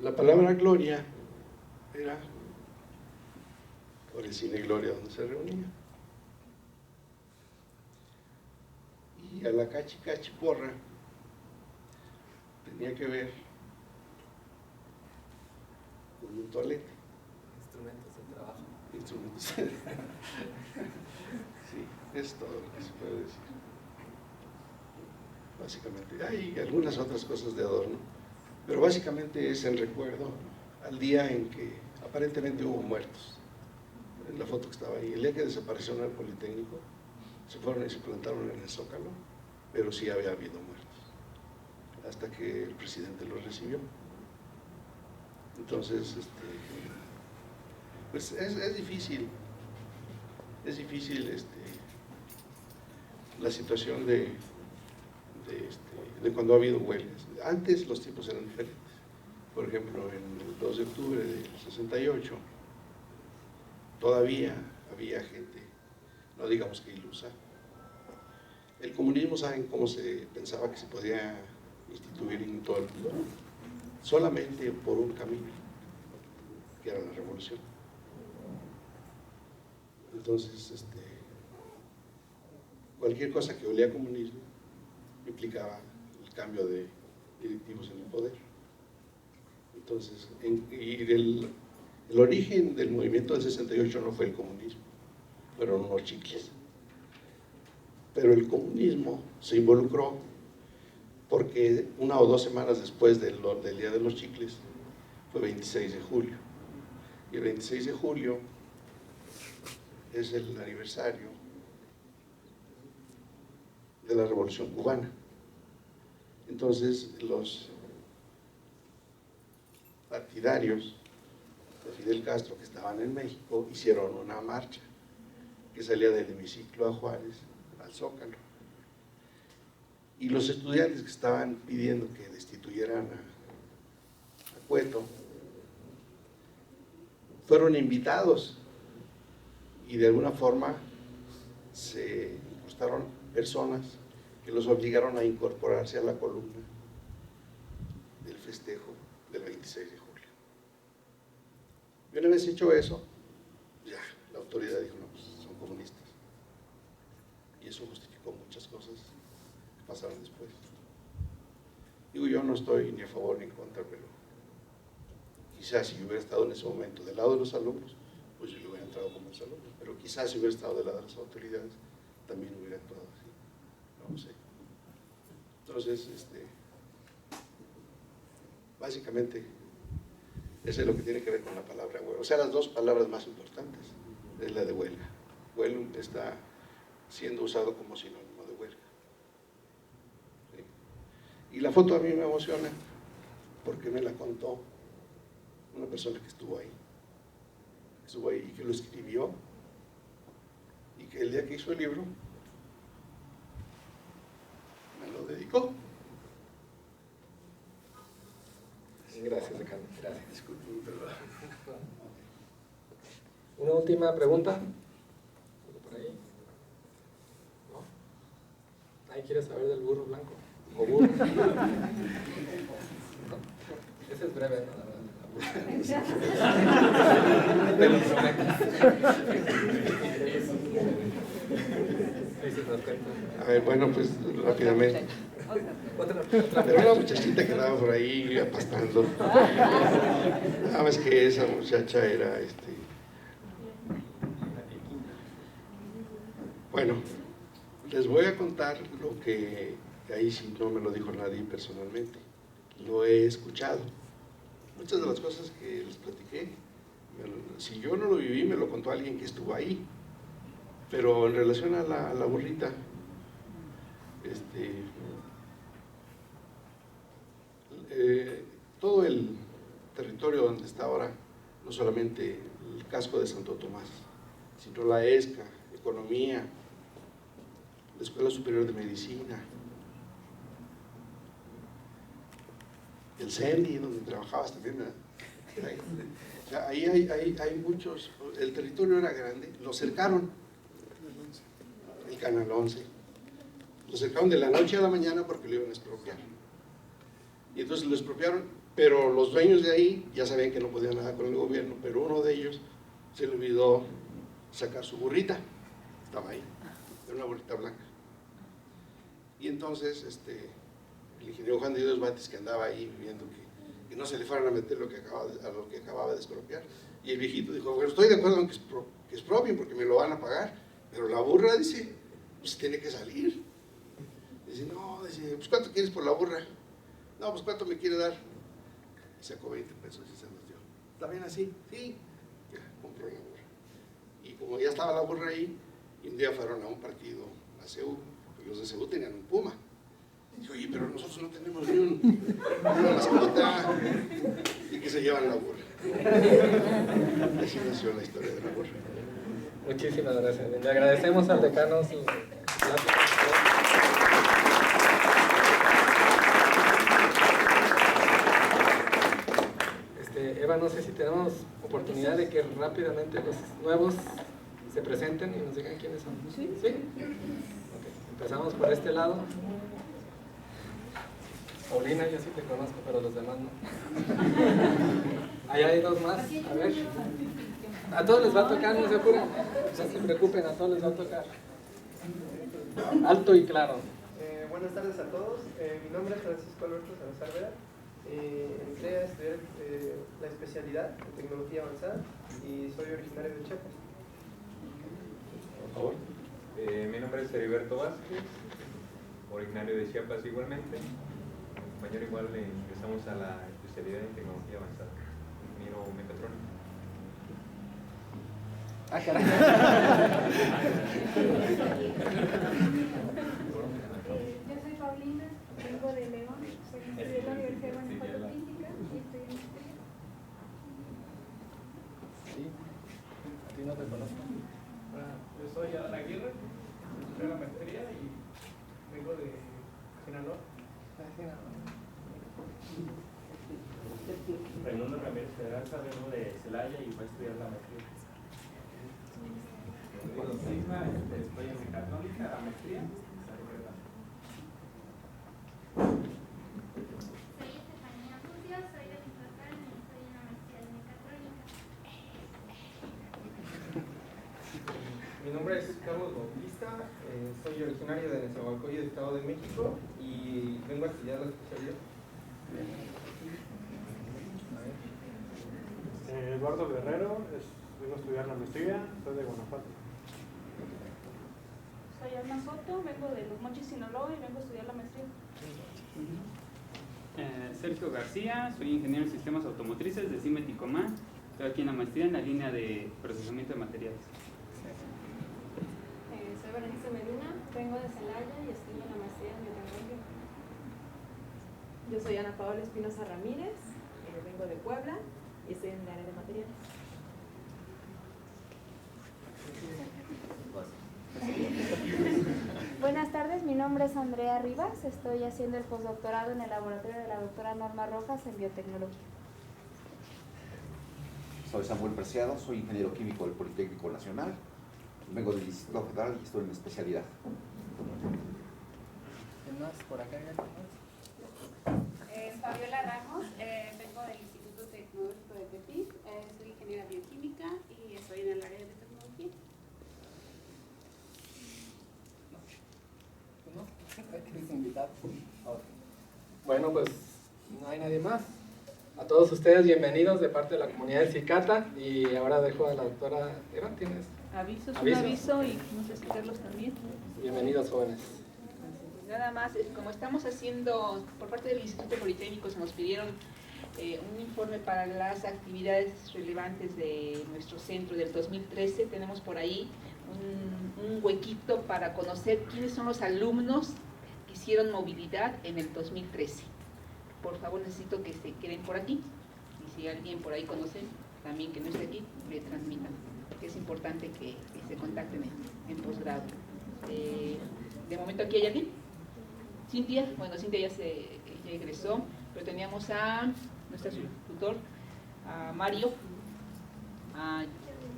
La palabra gloria era por el cine Gloria donde se reunía. Y a la cachi porra tenía que ver con un toalete. Instrumentos de trabajo. Instrumentos. Sí, es todo lo que se puede decir. Básicamente, hay algunas otras cosas de adorno, pero básicamente es en recuerdo al día en que aparentemente hubo muertos. En la foto que estaba ahí, el día que desaparecieron el Politécnico, se fueron y se plantaron en el Zócalo, pero sí había habido muertos, hasta que el presidente los recibió. Entonces, pues es difícil la situación de cuando ha habido huelgas. Antes los tiempos eran diferentes. Por ejemplo, en el 2 de octubre del 68, todavía había gente, no digamos que ilusa. El comunismo, ¿saben cómo se pensaba que se podía instituir en todo el mundo? Solamente por un camino, que era la revolución. Entonces, cualquier cosa que olía a comunismo implicaba el cambio de directivos en el poder. Entonces, el origen del movimiento del 68 no fue el comunismo, fueron unos chicles. Pero el comunismo se involucró porque 1 o 2 semanas después del Día de los Chicles fue 26 de julio. Y el 26 de julio es el aniversario de la Revolución Cubana. Entonces, los partidarios de Fidel Castro que estaban en México hicieron una marcha que salía del hemiciclo a Juárez al Zócalo. Y los estudiantes que estaban pidiendo que destituyeran a Cueto fueron invitados y de alguna forma se incrustaron personas que los obligaron a incorporarse a la columna del festejo del 26 de julio. Y una vez hecho eso, ya la autoridad dijo, no, pues son comunistas. Y eso justificó muchas cosas que pasaron después. estoy ni a favor ni en contra, pero quizás si yo hubiera estado en ese momento del lado de los alumnos, pues yo le hubiera entrado como los alumnos, pero quizás si hubiera estado del lado de las autoridades, también hubiera actuado así, no lo sé. Entonces, básicamente, eso es lo que tiene que ver con la palabra huelga. O sea, las dos palabras más importantes es la de huelga. Huelga está siendo usado como sinónimo de huelga. ¿Sí? Y la foto a mí me emociona porque me la contó una persona que estuvo ahí y que lo escribió, y que el día que hizo el libro me lo dedicó. Gracias, decano. Gracias. Disculpen, perdón. Una última pregunta. ¿Por ahí? ¿No? ¿Nadie quiere saber del burro blanco? ¿O burro? ¿No? Ese es breve, ¿no? Te lo prometo. Ahí sí nos cuentas. A ver, bueno, pues rápidamente. Pero una muchachita que andaba por ahí apastando. Nada más que esa muchacha era Bueno, les voy a contar lo que ahí sí no me lo dijo nadie personalmente, lo he escuchado. Muchas de las cosas que les platiqué, si yo no lo viví, me lo contó alguien que estuvo ahí. Pero en relación a la burrita, todo el territorio donde está ahora, no solamente el casco de Santo Tomás, sino la ESCA, Economía, la Escuela Superior de Medicina, el CENDI, donde trabajabas también, ¿verdad? Ahí hay muchos, el territorio era grande, lo cercaron, el Canal 11, lo cercaron de la noche a la mañana porque lo iban a expropiar. Y entonces lo expropiaron, pero los dueños de ahí ya sabían que no podían nada con el gobierno, pero uno de ellos se le olvidó sacar su burrita, estaba ahí, era una burrita blanca. Y entonces el ingeniero Juan de Dios Batis, que andaba ahí viendo que no se le fueran a meter a lo que acababa de expropiar, y el viejito dijo, bueno, estoy de acuerdo en que expropien porque me lo van a pagar, pero la burra, dice, pues tiene que salir. Dice, no, dice, pues ¿cuánto quieres por la burra? No, pues ¿cuánto me quiere dar? Y sacó 20 pesos y se los dio. ¿Está bien así? Sí. Ya, compró la burra. Y como ya estaba la burra ahí, y un día fueron a un partido, a CEU, pues los de CEU tenían un puma. Dijo, oye, pero nosotros no tenemos ni una mascota. Y que se llevan la burra. Así nació la historia de la burra. Muchísimas gracias. Le agradecemos al decano su plática. Eva, no sé si tenemos oportunidad de que rápidamente los nuevos se presenten y nos digan quiénes son. ¿Sí? ¿Sí? Okay. Empezamos por este lado. Paulina, yo sí te conozco, pero los demás no. Allá hay dos más. A ver. A todos les va a tocar, no se apuren. No se preocupen, a todos les va a tocar. Alto y claro. Buenas tardes a todos. Mi nombre es Francisco Alberto Salazar Vera. Entré a estudiar la especialidad en tecnología avanzada y soy originario de Chiapas. Por favor. Mi nombre es Heriberto Vázquez, originario de Chiapas igualmente. Compañero, igual ingresamos a la especialidad en tecnología avanzada, ingeniero mecatrónico. Ah, caray. Yo soy Paulina, vengo de León, estudié en la Universidad de Guanajuato Física y estoy en Maestría. Sí, a ti no te conozco. Yo soy Adán Aguirre, estudié la maestría y vengo de Sinaloa. Raimundo Ramírez Pedraza, vengo de Celaya y voy a estudiar la maestría. Estoy en mecatrónica, la maestría. Soy Estefanía Bucio, soy de Michoacán y estoy en la maestría de mecatrónica. Mi nombre es Carlos Bautista, soy originario de Nezahualcóyotl, Estado de México, y vengo a estudiar la especialidad. Eduardo Guerrero, vengo a estudiar la maestría, soy de Guanajuato. Soy Alma Soto, vengo de Los Mochis, Sinaloa y vengo a estudiar la maestría. Sergio García, soy ingeniero en sistemas automotrices de CIME Ticomán. Estoy aquí en la maestría en la línea de procesamiento de materiales. Soy Berenice Medina, vengo de Celaya y estudio en la maestría en biotecnología. Yo soy Ana Paola Espinosa Ramírez, vengo de Puebla y estoy en el área de materiales. Buenas tardes, mi nombre es Andrea Rivas, estoy haciendo el postdoctorado en el laboratorio de la doctora Norma Rojas en biotecnología. Soy Samuel Preciado, soy ingeniero químico del Politécnico Nacional, vengo del Instituto Federal y estoy en especialidad. ¿Quién más? ¿Por acá? Fabiola Ramos, vengo del Instituto Tecnológico de Tepic, soy ingeniera bioquímica y estoy en el área de biotecnología. Bueno, pues no hay nadie más. A todos ustedes, bienvenidos de parte de la comunidad de Cicata. Y ahora dejo a la doctora Eva, ¿tienes? Avisos, ¿Aviso? un aviso y no sé si Carlos también. Bienvenidos, jóvenes. Pues nada más, como estamos haciendo, por parte del Instituto Politécnico se nos pidieron un informe para las actividades relevantes de nuestro centro del 2013. Tenemos por ahí un huequito para conocer quiénes son los alumnos que hicieron movilidad en el 2013. Por favor, necesito que se queden por aquí. Y si alguien por ahí conoce, también que no esté aquí, le transmitan. Es importante que se contacten en posgrado. De momento, ¿aquí hay alguien? Cintia, bueno, Cintia ya egresó, pero teníamos a nuestro tutor, a Mario, a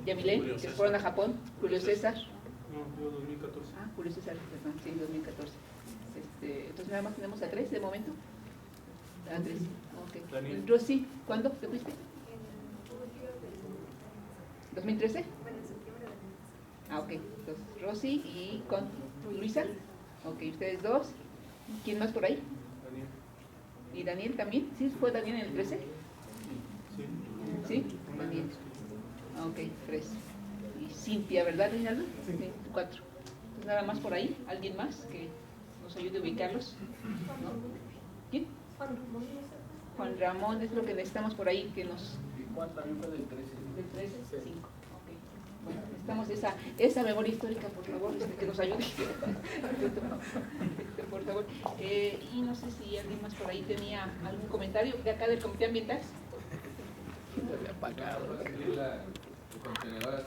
Yamilén, que fueron a Japón, Julio César. No, yo 2014. Ah, Julio César, perdón, sí, 2014. Entonces nada más tenemos a 3 de momento. A 3, ok. Daniel. Rosy, ¿cuándo te fuiste? ¿2013? Bueno, en septiembre de 2013. Ah, ok. Entonces, Rosy y con Luisa. Ok, ustedes dos. ¿Quién más por ahí? Daniel. ¿Y Daniel también? ¿Sí fue Daniel en el 13? Sí. ¿Sí? Daniel. Ah, ok, 3. Y Cintia, ¿verdad, Reinaldo? Sí. 4. Entonces, nada más por ahí. ¿Alguien más que nos ayude a ubicarlos? ¿No? ¿Quién? Juan Ramón es lo que necesitamos por ahí, que nos... ¿Y Juan también fue del 13? ¿Del 13? 5. Ok. Bueno, necesitamos esa memoria histórica, por favor, que nos ayude. Por favor. Y no sé si alguien más por ahí tenía algún comentario de acá del Comité Ambiental. Se había apagado. La contenedora